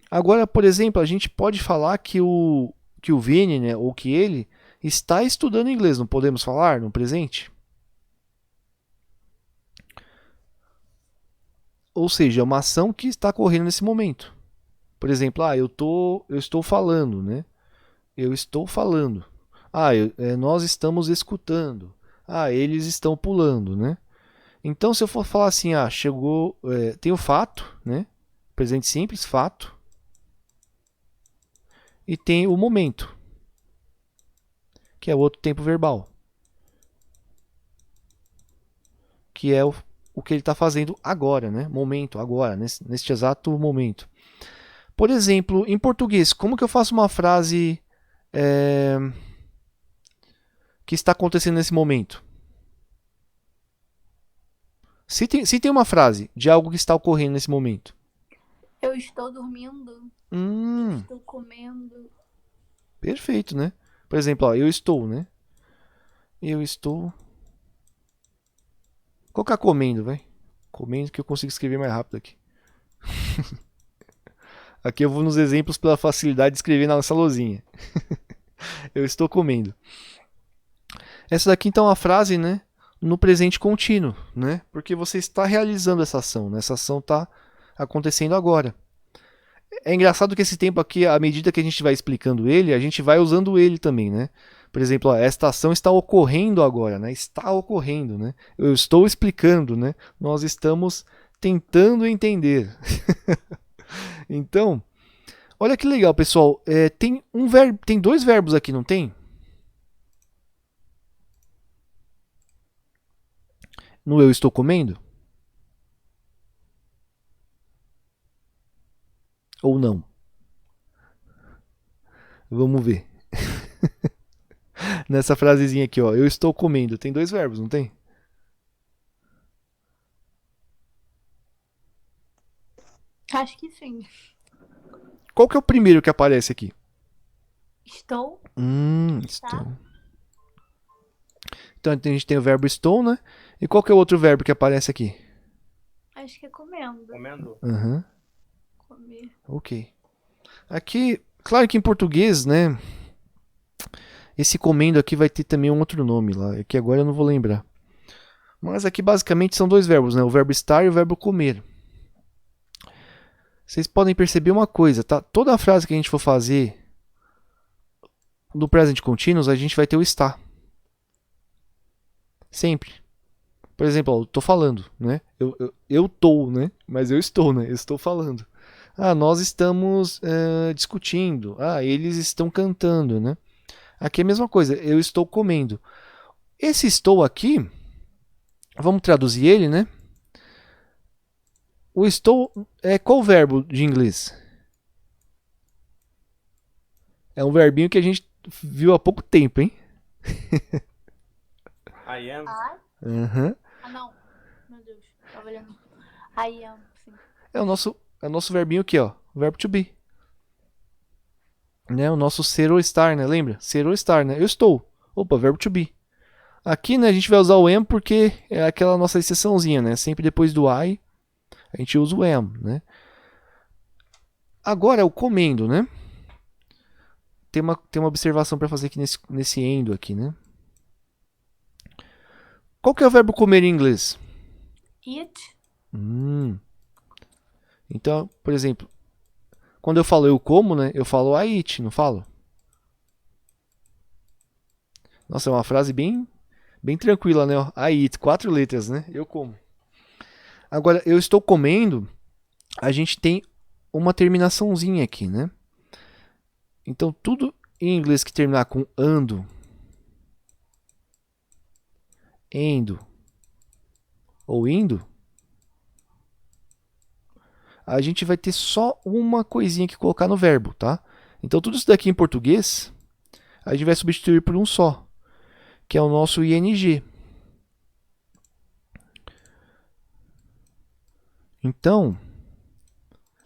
Agora, por exemplo, a gente pode falar que o Vini, né, ou que ele está estudando inglês. Não podemos falar no presente? Ou seja, é uma ação que está ocorrendo nesse momento. Por exemplo, eu estou falando, né? Eu estou falando. Nós estamos escutando. Eles estão pulando, né? Então, se eu for falar assim, chegou, tem o fato, né? Presente simples, fato. E tem o momento, que é o outro tempo verbal, que é o que ele está fazendo agora, né? Momento, agora, neste exato momento. Por exemplo, em português, como que eu faço uma frase que está acontecendo nesse momento? Se tem uma frase de algo que está ocorrendo nesse momento. Eu estou dormindo. Estou comendo. Perfeito, né? Por exemplo, eu estou, né? Eu estou... Vou colocar comendo, vai. Comendo que eu consigo escrever mais rápido aqui. Aqui eu vou nos exemplos pela facilidade de escrever na nossa lousinha. Eu estou comendo. Essa daqui então é uma frase, né? No presente contínuo, né? Porque você está realizando essa ação, né? Essa ação está acontecendo agora. É engraçado que esse tempo aqui, à medida que a gente vai explicando ele, a gente vai usando ele também, né? Por exemplo, esta ação está ocorrendo agora, né? Está ocorrendo, né? Eu estou explicando, né? Nós estamos tentando entender. Então, olha que legal, pessoal. Tem dois verbos aqui, não tem? No eu estou comendo? Ou não? Vamos ver. Nessa frasezinha aqui, ó, eu estou comendo. Tem dois verbos, não tem? Acho que sim. Qual que é o primeiro que aparece aqui? Estou. Estou. Então a gente tem o verbo estou, né? E qual que é o outro verbo que aparece aqui? Acho que é comendo. Comendo? Uhum. Comer. Ok. Aqui, claro que em português, né? Esse comendo aqui vai ter também um outro nome lá, que agora eu não vou lembrar. Mas aqui basicamente são dois verbos, né? O verbo estar e o verbo comer. Vocês podem perceber uma coisa, tá? Toda a frase que a gente for fazer no present continuous, a gente vai ter o estar. Sempre. Por exemplo, eu estou falando, né? Eu tô, né? Mas eu estou, né? Eu estou falando. Nós estamos discutindo. Eles estão cantando, né? Aqui é a mesma coisa. Eu estou comendo. Esse estou aqui, vamos traduzir ele, né? O estou é qual verbo de inglês? É um verbinho que a gente viu há pouco tempo, hein? I am. Uhum. Não. Meu Deus. Tava olhando. I am, sim. É o nosso verbinho aqui, ó. O verbo to be. Né? O nosso ser ou estar, né? Lembra? Ser ou estar, né? Eu estou. Opa, verbo to be. Aqui, né, a gente vai usar o am porque é aquela nossa exceçãozinha, né? Sempre depois do I, a gente usa o am, né? Agora, o comendo, né? Tem uma observação para fazer aqui nesse endo aqui, né? Qual que é o verbo comer em inglês? Eat. Então, por exemplo, quando eu falo eu como, né? Eu falo I eat, não falo? Nossa, é uma frase bem tranquila, né? I eat, 4 letras, né? Eu como. Agora, eu estou comendo, a gente tem uma terminaçãozinha aqui, né? Então, tudo em inglês que terminar com ando, endo ou indo, a gente vai ter só uma coisinha que colocar no verbo, tá? Então, tudo isso daqui em português, a gente vai substituir por um só, que é o nosso ing. Então,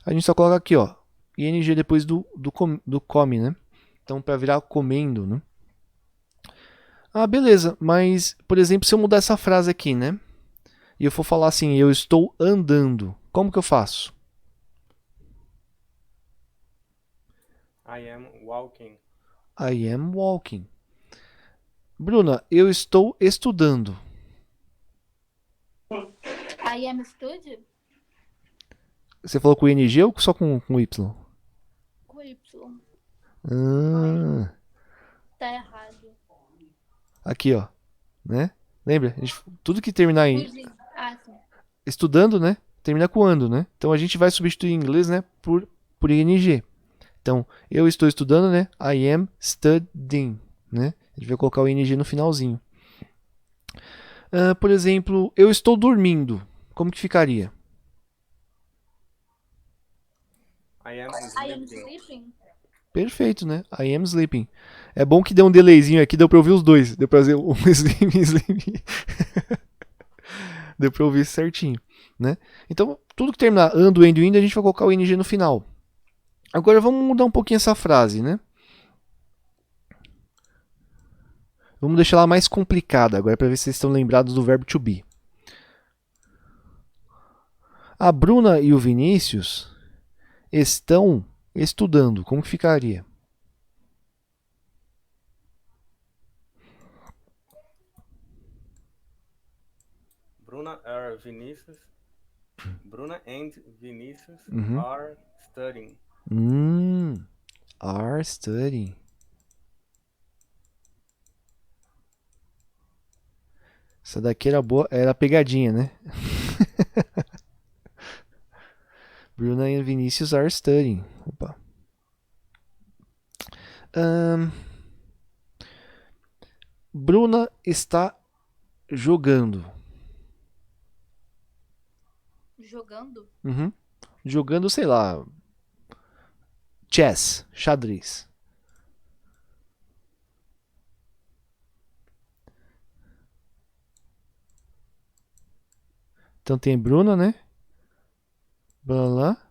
a gente só coloca aqui, ó, ing depois do come, né? Então, para virar comendo, né? Ah, beleza, mas, por exemplo, se eu mudar essa frase aqui, né? E eu for falar assim, eu estou andando, como que eu faço? I am walking. I am walking. Bruna, eu estou estudando. I am study? Você falou com ING ou só com Y? Com Y. Ah, Tá errado. aqui, ó. Né? Lembra? Tudo que terminar em Ah, sim. estudando, né? Termina com ando, né? Então a gente vai substituir em inglês, né? Por ING. Então, eu estou estudando, né? I am studying, né? A gente vai colocar o ING no finalzinho. Por exemplo, eu estou dormindo. Como que ficaria? I am I am sleeping. sleeping? Perfeito, né? I am sleeping. É bom que deu um delayzinho aqui, deu pra ouvir os dois. Deu pra fazer um sleeping. Deu pra ouvir certinho, né? Então, tudo que terminar ando, endo, indo, a gente vai colocar o ING no final. Agora vamos mudar um pouquinho essa frase, né? Vamos deixar ela mais complicada agora para ver se vocês estão lembrados do verbo to be. A Bruna e o Vinícius estão estudando. Como que ficaria? Bruna are Vinicius. Bruna and Vinicius Uhum. are studying. Are studying. Essa daqui era boa, era pegadinha, né? Bruna e Vinícius are studying. Opa. Bruna está jogando. Jogando? Uhum. Jogando, sei lá. Chess, xadrez. Então tem Bruna, né? Bruna lá.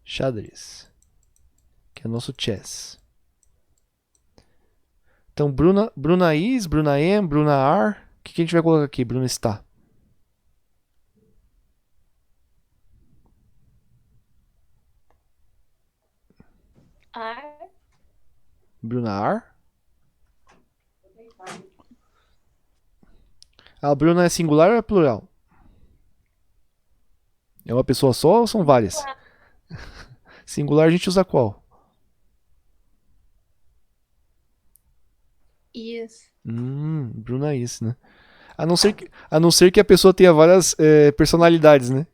Xadrez. Que é o nosso chess. Então Bruna is, Bruna am, Bruna are. O que a gente vai colocar aqui? Bruna está. Are? Bruna are. A Bruna é singular ou é plural? É uma pessoa só ou são várias? Singular a gente usa qual? Is. Bruna is, né? A não ser que a pessoa tenha várias personalidades, né?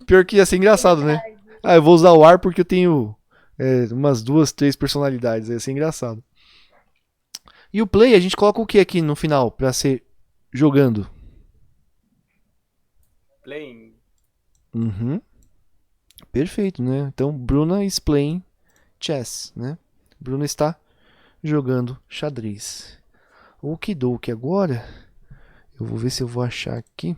Pior que ia ser engraçado, né? Ah, eu vou usar o ar porque eu tenho umas 2, 3 personalidades. Ia ser engraçado. E o play, a gente coloca o que aqui no final pra ser jogando? Playing. Uhum. Perfeito, né? Então, Bruna is playing chess, né? Bruna está jogando xadrez. Okidoki, agora eu vou ver se eu vou achar aqui.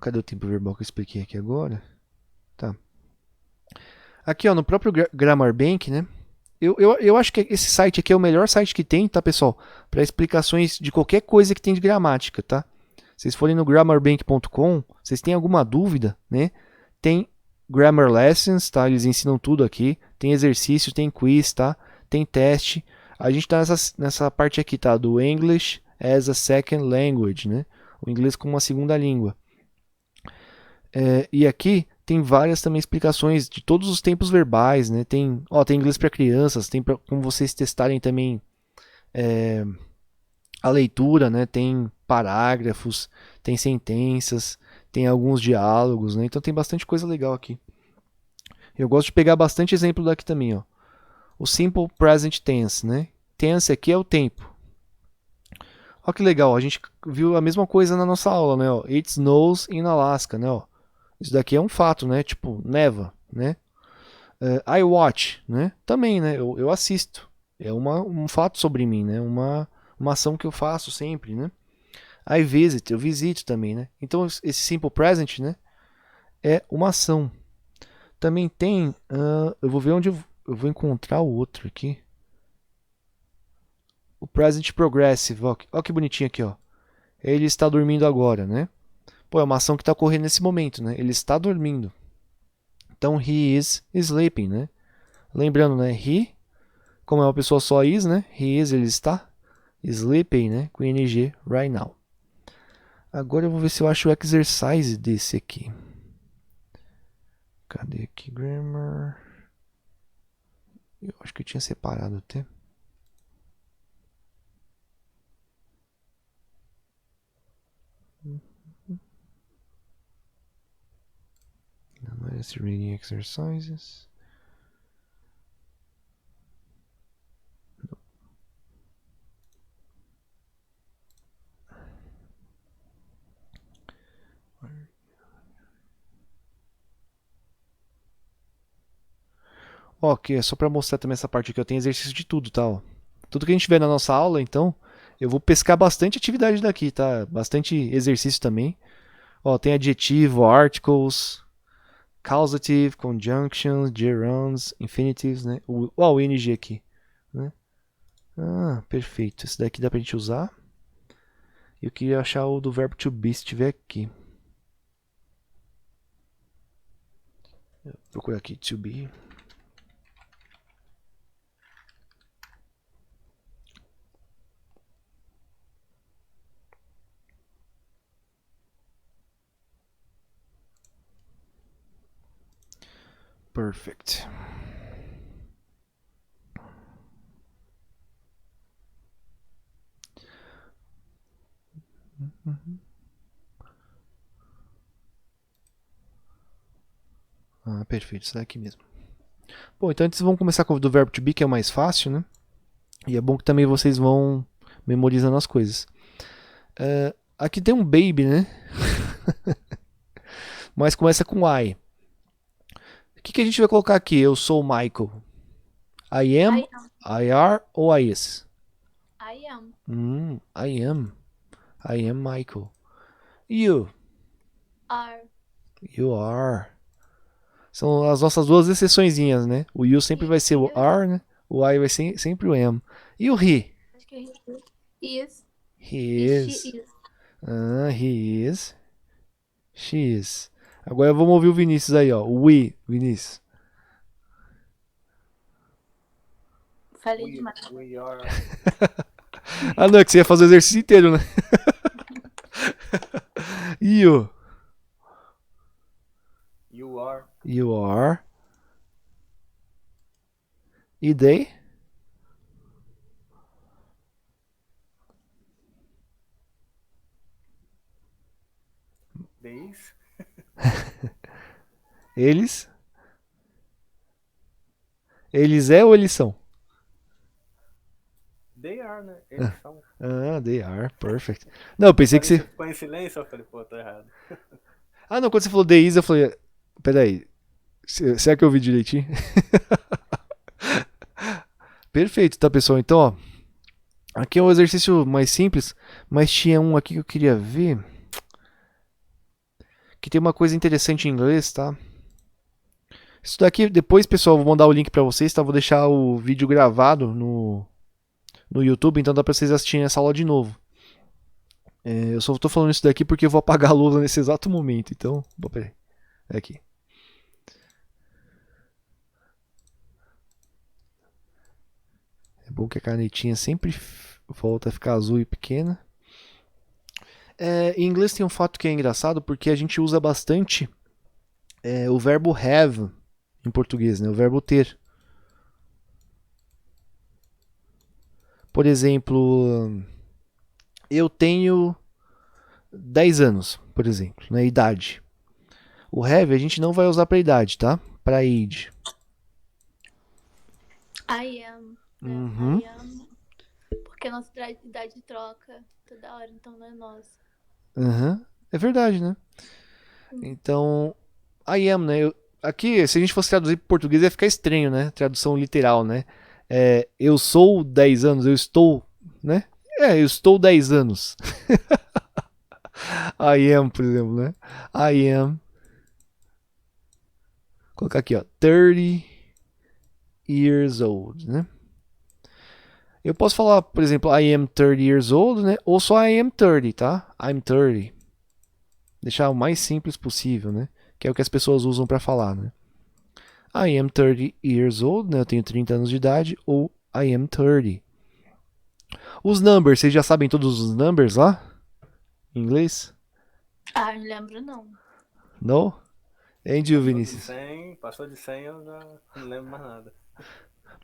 Cadê o tempo verbal que eu expliquei aqui agora? Tá. Aqui, ó, no próprio Grammar Bank, né? Eu acho que esse site aqui é o melhor site que tem, tá, pessoal? Para explicações de qualquer coisa que tem de gramática, tá? Se vocês forem no grammarbank.com, vocês têm alguma dúvida, né? Tem Grammar Lessons, tá? Eles ensinam tudo aqui. Tem exercício, tem quiz, tá? Tem teste. A gente tá nessa parte aqui, tá? Do English as a Second Language, né? O inglês como uma segunda língua. E aqui tem várias também explicações de todos os tempos verbais, né? Tem inglês para crianças, tem como vocês testarem também a leitura, né? Tem parágrafos, tem sentenças, tem alguns diálogos, né? Então tem bastante coisa legal aqui. Eu gosto de pegar bastante exemplo daqui também, ó. O Simple Present Tense, né? Tense aqui é o tempo. Olha que legal, a gente viu a mesma coisa na nossa aula, né? Ó, It snows in Alaska, né? Ó, isso daqui é um fato, né? Tipo, neva, né? I watch, né? Também, né? Eu assisto. É um fato sobre mim, né? Uma uma ação que eu faço sempre, né? I visit, eu visito também, né? Então esse simple present, né, é uma ação. Também tem, eu vou ver onde eu vou encontrar o outro aqui. O present progressive, ó que bonitinho aqui, ó. Ele está dormindo agora, né? Pô, é uma ação que está ocorrendo nesse momento, né? Ele está dormindo. Então, he is sleeping, né? Lembrando, né? He, como é uma pessoa só is, né? He is, ele está. Sleeping, né? Com ing, right now. Agora eu vou ver se eu acho o exercise desse aqui. Cadê aqui? Grammar. Eu acho que eu tinha separado até. Não é esse reading exercises. Ok, é só para mostrar também essa parte aqui. Eu tenho exercício de tudo, tá? Ó. Tudo que a gente vê na nossa aula, então, eu vou pescar bastante atividade daqui, tá? Bastante exercício também. Ó, tem adjetivo, articles, causative, conjunctions, gerunds, infinitives, né? O ing aqui, né? Ah, perfeito. Esse daqui dá pra gente usar. Eu queria achar o do verbo to be se tiver aqui. Vou procurar aqui, to be. Perfect. Ah, perfeito, isso daqui mesmo. Bom, então antes vamos começar com o do verbo to be, que é o mais fácil, né? E é bom que também vocês vão memorizando as coisas. Aqui tem um baby, né? Mas começa com I. O que a gente vai colocar aqui? Eu sou o Michael. I am, I are ou I is? I am. I am. I am Michael. You. Are. You are. São as nossas duas exceçõezinhas, né? O you sempre vai ser o are, né? O I vai ser sempre o am. E o he? Acho que he is. He E is. she is. He is. She is. Agora vamos ouvir o Vinícius aí, ó. We, Vinícius. Falei demais. We are. Ah, não, é que você ia fazer o exercício inteiro, né? You. You are. You are. E they? These. Eles? Eles é ou eles são? They are, né? Eles são. Ah, they are. Perfect. Não, eu pensei que Aí você... ficou em silêncio, eu falei, pô, tá errado. Ah, não, quando você falou they is, eu falei... Peraí. Será que eu ouvi direitinho? Perfeito, tá, pessoal? Então, ó. Aqui é um exercício mais simples, mas tinha um aqui que eu queria ver. Que tem uma coisa interessante em inglês, tá? Isso daqui, depois, pessoal, vou mandar o link pra vocês, tá? Vou deixar o vídeo gravado no YouTube, então dá pra vocês assistirem essa aula de novo. Eu só tô falando isso daqui porque eu vou apagar a luz nesse exato momento, então... Bom, peraí. É aqui. É bom que a canetinha sempre volta a ficar azul e pequena. Em inglês tem um fato que é engraçado porque a gente usa bastante o verbo have em português, né? O verbo ter. Por exemplo, eu tenho 10 anos, por exemplo, na idade. O have a gente não vai usar para idade, tá? Para age. I am. Né? Uhum. I am. Porque a nossa idade troca toda hora, então não é nossa. Uhum. É verdade, né? Então, I am, né? Aqui, se a gente fosse traduzir para português, ia ficar estranho, né? Tradução literal, né? Eu sou 10 anos, eu estou, né? Eu estou 10 anos. I am, por exemplo, né? I am. Vou colocar aqui, ó. 30 years old, né? Eu posso falar, por exemplo, I am 30 years old, né? Ou só I am 30, tá? I'm 30. Deixar o mais simples possível, né? Que é o que as pessoas usam para falar, né? I am 30 years old, né? Eu tenho 30 anos de idade. Ou I am 30. Os numbers, vocês já sabem todos os numbers lá? Em inglês? Ah, não lembro não. Não? And you, Passou de Vinícius? 100, passou de 100 eu já não lembro mais nada.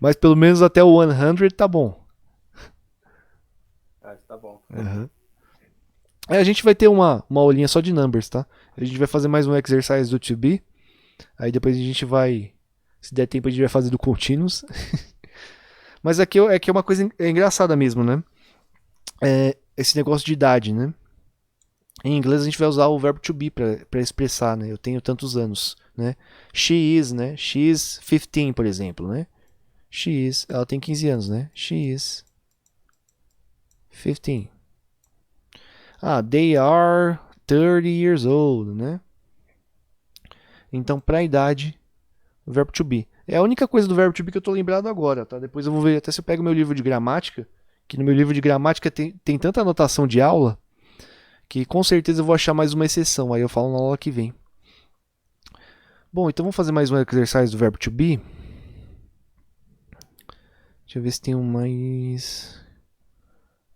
Mas pelo menos até o 100 tá bom. Ah, tá bom. Uhum. A gente vai ter uma aulinha só de numbers, tá? A gente vai fazer mais um exercise do to be. Aí depois a gente vai, se der tempo, a gente vai fazer do continuous. Mas aqui é que é uma coisa engraçada mesmo, né? Esse negócio de idade, né? Em inglês a gente vai usar o verbo to be para expressar, né? Eu tenho tantos anos, né? She is, né? She is 15, por exemplo, né? She is, ela tem 15 anos, né? She is 15. They are 30 years old, né? Então, para a idade, o verbo to be. É a única coisa do verbo to be que eu tô lembrado agora, tá? Depois eu vou ver, até se eu pego meu livro de gramática, que no meu livro de gramática tem tanta anotação de aula, que com certeza eu vou achar mais uma exceção, aí eu falo na aula que vem. Bom, então vamos fazer mais um exercise do verbo to be. Deixa eu ver se tem um mais...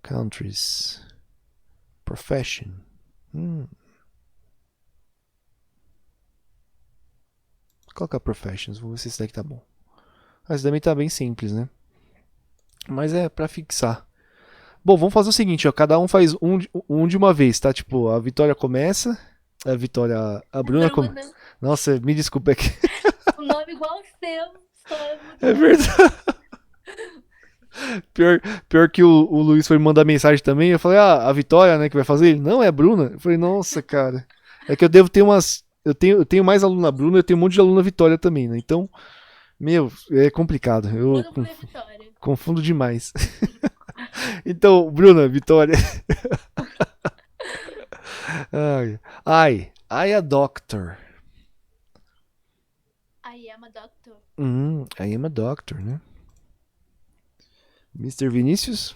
Countries. Profession. Colocar professions, vou ver se esse daqui tá bom. Esse também tá bem simples, né? Mas é pra fixar. Bom, vamos fazer o seguinte, ó. Cada um faz um de uma vez, tá? Tipo, a Vitória começa. A Bruna começa. Nossa, me desculpa aqui. O nome igual o seu. Só é muito É verdade. Pior que o Luiz foi me mandar mensagem também. Eu falei, a Vitória, né, que vai fazer? Ele, não, é a Bruna. Eu falei, nossa, cara. É que eu devo ter umas... Eu tenho mais aluna Bruna, eu tenho um monte de aluna Vitória também, né? Então, meu, é complicado. Eu Bruna com Vitória. confundo demais. Então, Bruna, Vitória. I a doctor. I am a doctor. I am a doctor, né? Mr. Vinícius?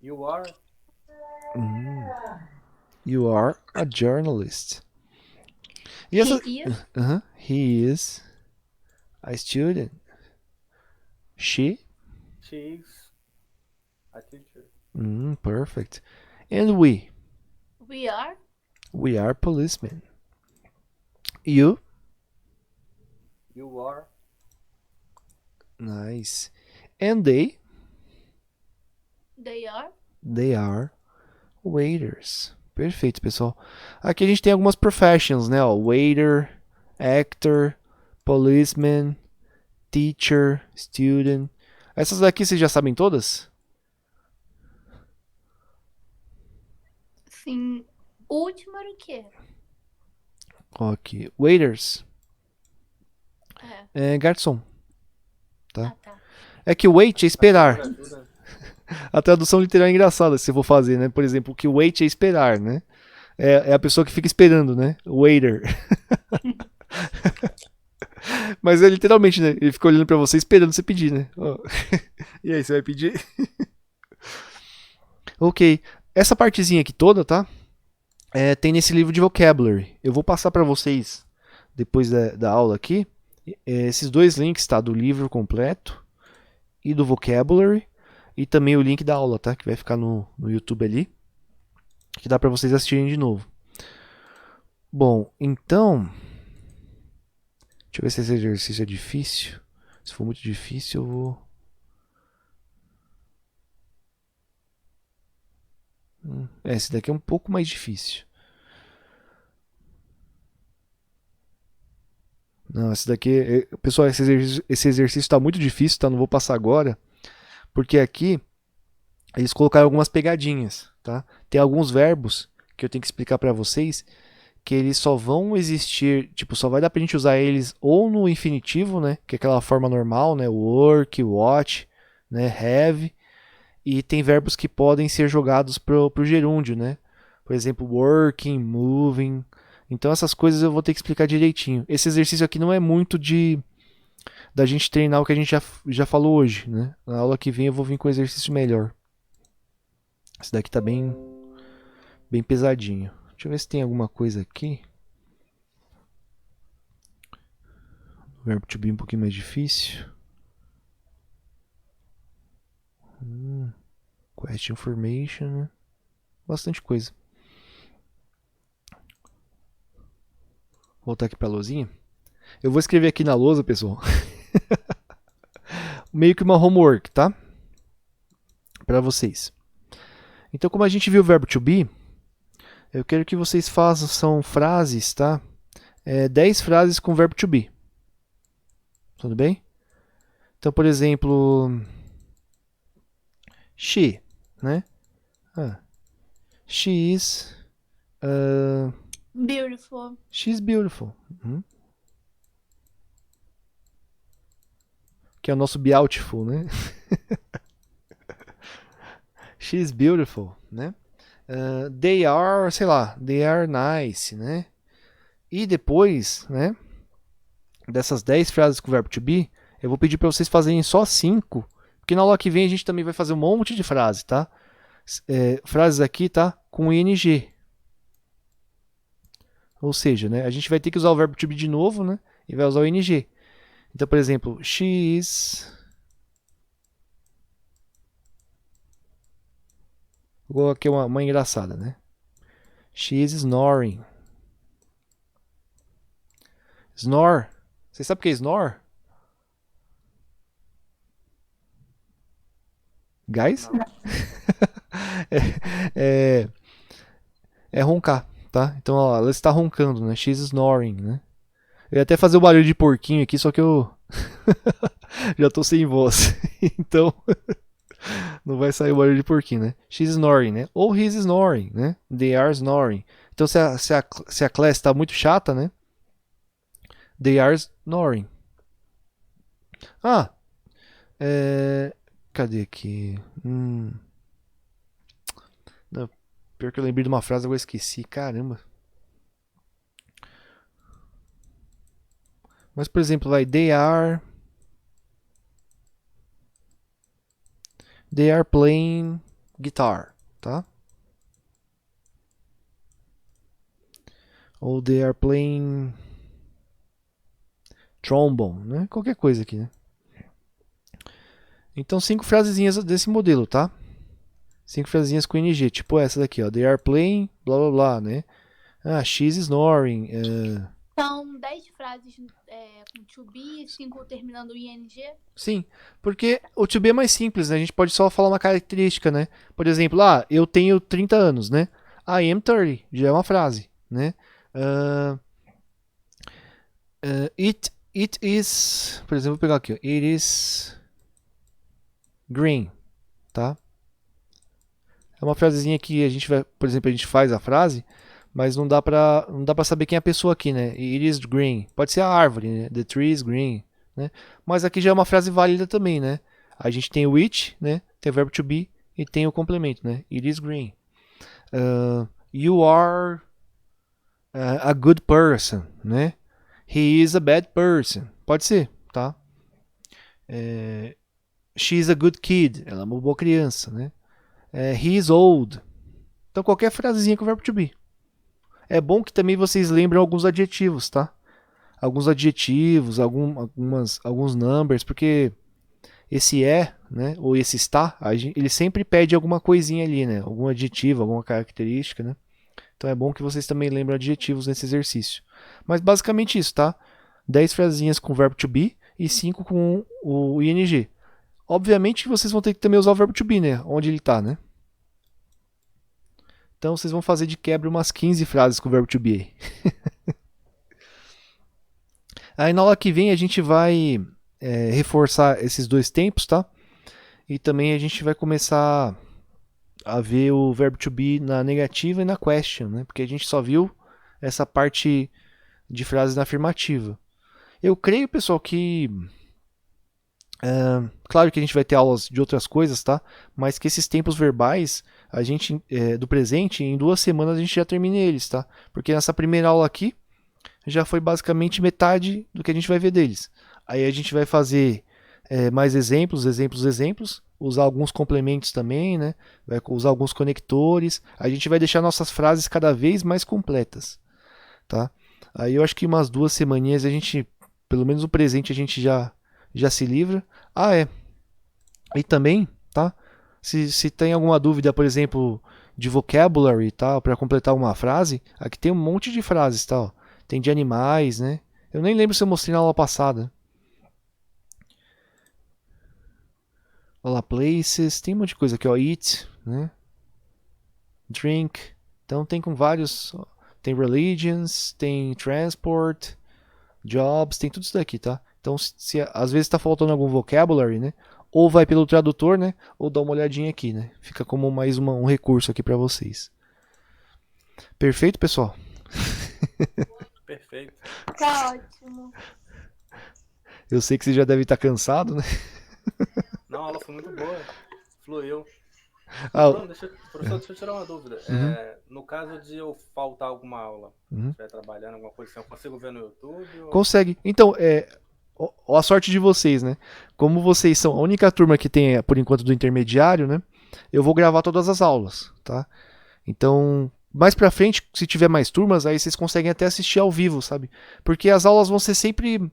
You are? You are a journalist. E essa... He is? He is a student. She? She is a teacher. Perfect. And we? We are? We are policemen. You? You are? Nice. And they? They are? They are waiters. Perfeito, pessoal. Aqui a gente tem algumas professions, né? Ó, waiter, actor, policeman, teacher, student. Essas daqui vocês já sabem todas? Sim. O último era o quê? Ok. Waiters. É. Garçom. Ah, tá. É que wait é esperar. Ajuda. A tradução literal é engraçada se eu for fazer, né? Por exemplo, que wait é esperar, né? É a pessoa que fica esperando, né? Waiter. Mas é literalmente, né? Ele fica olhando pra você esperando você pedir, né? Ó. E aí, você vai pedir? Ok. Essa partezinha aqui toda, tá? Tem nesse livro de vocabulary. Eu vou passar pra vocês, depois da aula aqui, esses dois links, tá? Do livro completo e do vocabulary. E também o link da aula, tá? Que vai ficar no YouTube ali. Que dá pra vocês assistirem de novo. Bom, então... Deixa eu ver se esse exercício é difícil. Se for muito difícil, eu vou... Esse daqui é um pouco mais difícil. Não, esse daqui... Pessoal, esse exercício está muito difícil, tá? Não vou passar agora. Porque aqui eles colocaram algumas pegadinhas, tá? Tem alguns verbos que eu tenho que explicar para vocês que eles só vão existir, tipo, só vai dar pra gente usar eles ou no infinitivo, né, que é aquela forma normal, né, work, watch, né, have, E tem verbos que podem ser jogados pro gerúndio, né? Por exemplo, working, moving. Então essas coisas eu vou ter que explicar direitinho. Esse exercício aqui não é muito da gente treinar o que a gente já falou hoje, né? Na aula que vem eu vou vir com um exercício melhor. Esse daqui tá bem pesadinho. Deixa eu ver se tem alguma coisa aqui. O verbo to be um pouquinho mais difícil. Question formation, né? Bastante coisa. Vou voltar aqui pra lousinha. Eu vou escrever aqui na lousa, pessoal. Meio que uma homework, tá? Pra vocês. Então, como a gente viu o verbo to be, eu quero que vocês façam frases, tá? 10 frases com o verbo to be. Tudo bem? Então, por exemplo, she, né? She is Beautiful. she's beautiful. Que é o nosso beautiful, né? She's beautiful, né? They are, sei lá, they are nice, né? E depois, né? Dessas 10 frases com o verbo to be, eu vou pedir para vocês fazerem só 5, porque na aula que vem a gente também vai fazer um monte de frases, tá? Frases aqui, tá? Com ing. Ou seja, né? A gente vai ter que usar o verbo to be de novo, né? E vai usar o ing. Então, por exemplo, she is... Vou colocar aqui uma engraçada, né? She is snoring. Snore. Você sabe o que é snore? Guys? É roncar, tá? Então, ó, ela está roncando, né? She's snoring, né? Eu ia até fazer o barulho de porquinho aqui, só que eu já tô sem voz. Então, não vai sair o barulho de porquinho, né? She's snoring, né? Ou he's snoring, né? They are snoring. Então, se a classe está muito chata, né? They are snoring. Cadê aqui? Não, pior que eu lembrei de uma frase, agora esqueci. Caramba. Mas, por exemplo, vai They are playing guitar, tá? Ou they are playing trombone, né? Qualquer coisa aqui, né? Então, 5 frasezinhas desse modelo, tá? 5 frasezinhas com ing, tipo essa daqui, ó. They are playing, blá blá blá, né? She's snoring. São 10 frases com to be, 5 terminando em ing. Sim, porque o to be é mais simples, né? A gente pode só falar uma característica, né? Por exemplo, eu tenho 30 anos, né? I am 30, já é uma frase, né? It is, por exemplo, vou pegar aqui, ó. It is green, tá? É uma frasezinha que a gente vai, por exemplo, a gente faz a frase, mas não dá pra saber quem é a pessoa aqui, né? It is green. Pode ser a árvore, né? The tree is green, né? Mas aqui já é uma frase válida também, né? A gente tem o it, né? Tem o verbo to be e tem o complemento, né? It is green. You are a good person, né? He is a bad person. Pode ser, tá? She is a good kid. Ela é uma boa criança, né? He is old. Então qualquer frasezinha com o verbo to be. É bom que também vocês lembrem alguns adjetivos, tá? Alguns adjetivos, alguns numbers, porque esse né? Ou esse está, ele sempre pede alguma coisinha ali, né? Algum adjetivo, alguma característica, né? Então é bom que vocês também lembrem adjetivos nesse exercício. Mas basicamente isso, tá? 10 frasinhas com o verbo to be e 5 com o ing. Obviamente que vocês vão ter que também usar o verbo to be, né? Onde ele está, né? Então vocês vão fazer de quebra umas 15 frases com o verbo to be. Aí na aula que vem a gente vai reforçar esses 2 tempos, tá? E também a gente vai começar a ver o verbo to be na negativa e na question, né? Porque a gente só viu essa parte de frases na afirmativa. Eu creio, pessoal, que claro que a gente vai ter aulas de outras coisas, tá? Mas que esses tempos verbais, a gente, do presente, em 2 semanas a gente já termina eles, tá? Porque nessa primeira aula aqui, já foi basicamente metade do que a gente vai ver deles. Aí a gente vai fazer mais exemplos, usar alguns complementos também, né? Vai usar alguns conectores. A gente vai deixar nossas frases cada vez mais completas, tá? Aí eu acho que umas 2 semaninhas a gente, pelo menos o presente a gente já se livra. Ah, é. E também, tá? Se tem alguma dúvida, por exemplo, de vocabulary e tal, para completar uma frase, aqui tem um monte de frases, tá? Ó. Tem de animais, né? Eu nem lembro se eu mostrei na aula passada. Olha lá, places, tem um monte de coisa aqui, ó. Eat, né? Drink. Então tem com vários. Ó, tem religions, tem transport, jobs, tem tudo isso daqui, tá? Então, se às vezes está faltando algum vocabulary, né? Ou vai pelo tradutor, né? Ou dá uma olhadinha aqui, né? Fica como mais um recurso aqui para vocês. Perfeito, pessoal? Perfeito. Tá ótimo. Eu sei que você já deve estar cansado, né? Não, a aula foi muito boa. Fluiu. Ah, Bruno, professor, deixa eu tirar uma dúvida. No caso de eu faltar alguma aula, estiver trabalhando, alguma coisa assim, eu consigo ver no YouTube? Ou... consegue. Então, ó a sorte de vocês, né? Como vocês são a única turma que tem, por enquanto, do intermediário, né? Eu vou gravar todas as aulas, tá? Então, mais pra frente, se tiver mais turmas, aí vocês conseguem até assistir ao vivo, sabe? Porque as aulas vão ser sempre...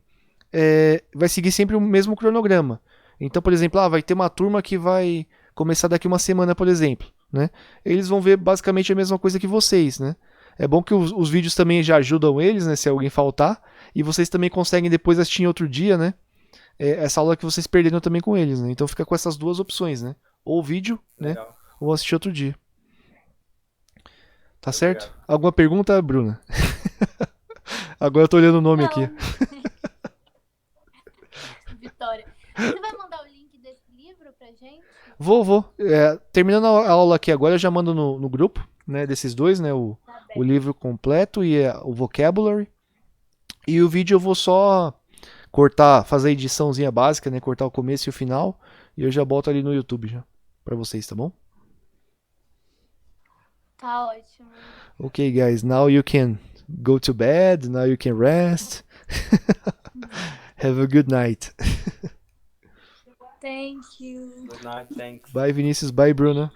vai seguir sempre o mesmo cronograma. Então, por exemplo, vai ter uma turma que vai começar daqui uma semana, por exemplo, né? Eles vão ver basicamente a mesma coisa que vocês, né? É bom que os vídeos também já ajudam eles, né? Se alguém faltar. E vocês também conseguem depois assistir em outro dia, né? Essa aula que vocês perderam também com eles, né? Então fica com essas duas opções, né? Ou vídeo, Legal. né? Ou assistir outro dia. Tá Obrigado. certo? Alguma pergunta, Bruna? Agora eu tô olhando o nome Não. aqui. Vitória. Você vai mandar o link desse livro pra gente? Vou. Terminando a aula aqui agora, eu já mando no grupo, né? Desses dois, né? O Tá bem. livro completo e o vocabulary. E o vídeo eu vou só cortar, fazer a ediçãozinha básica, né? Cortar o começo e o final. E eu já boto ali no YouTube já. Pra vocês, tá bom? Tá ótimo. Okay, guys. Now you can go to bed. Now you can rest. Have a good night. Thank you. Good night, thanks. Bye, Vinícius. Bye, Bruna.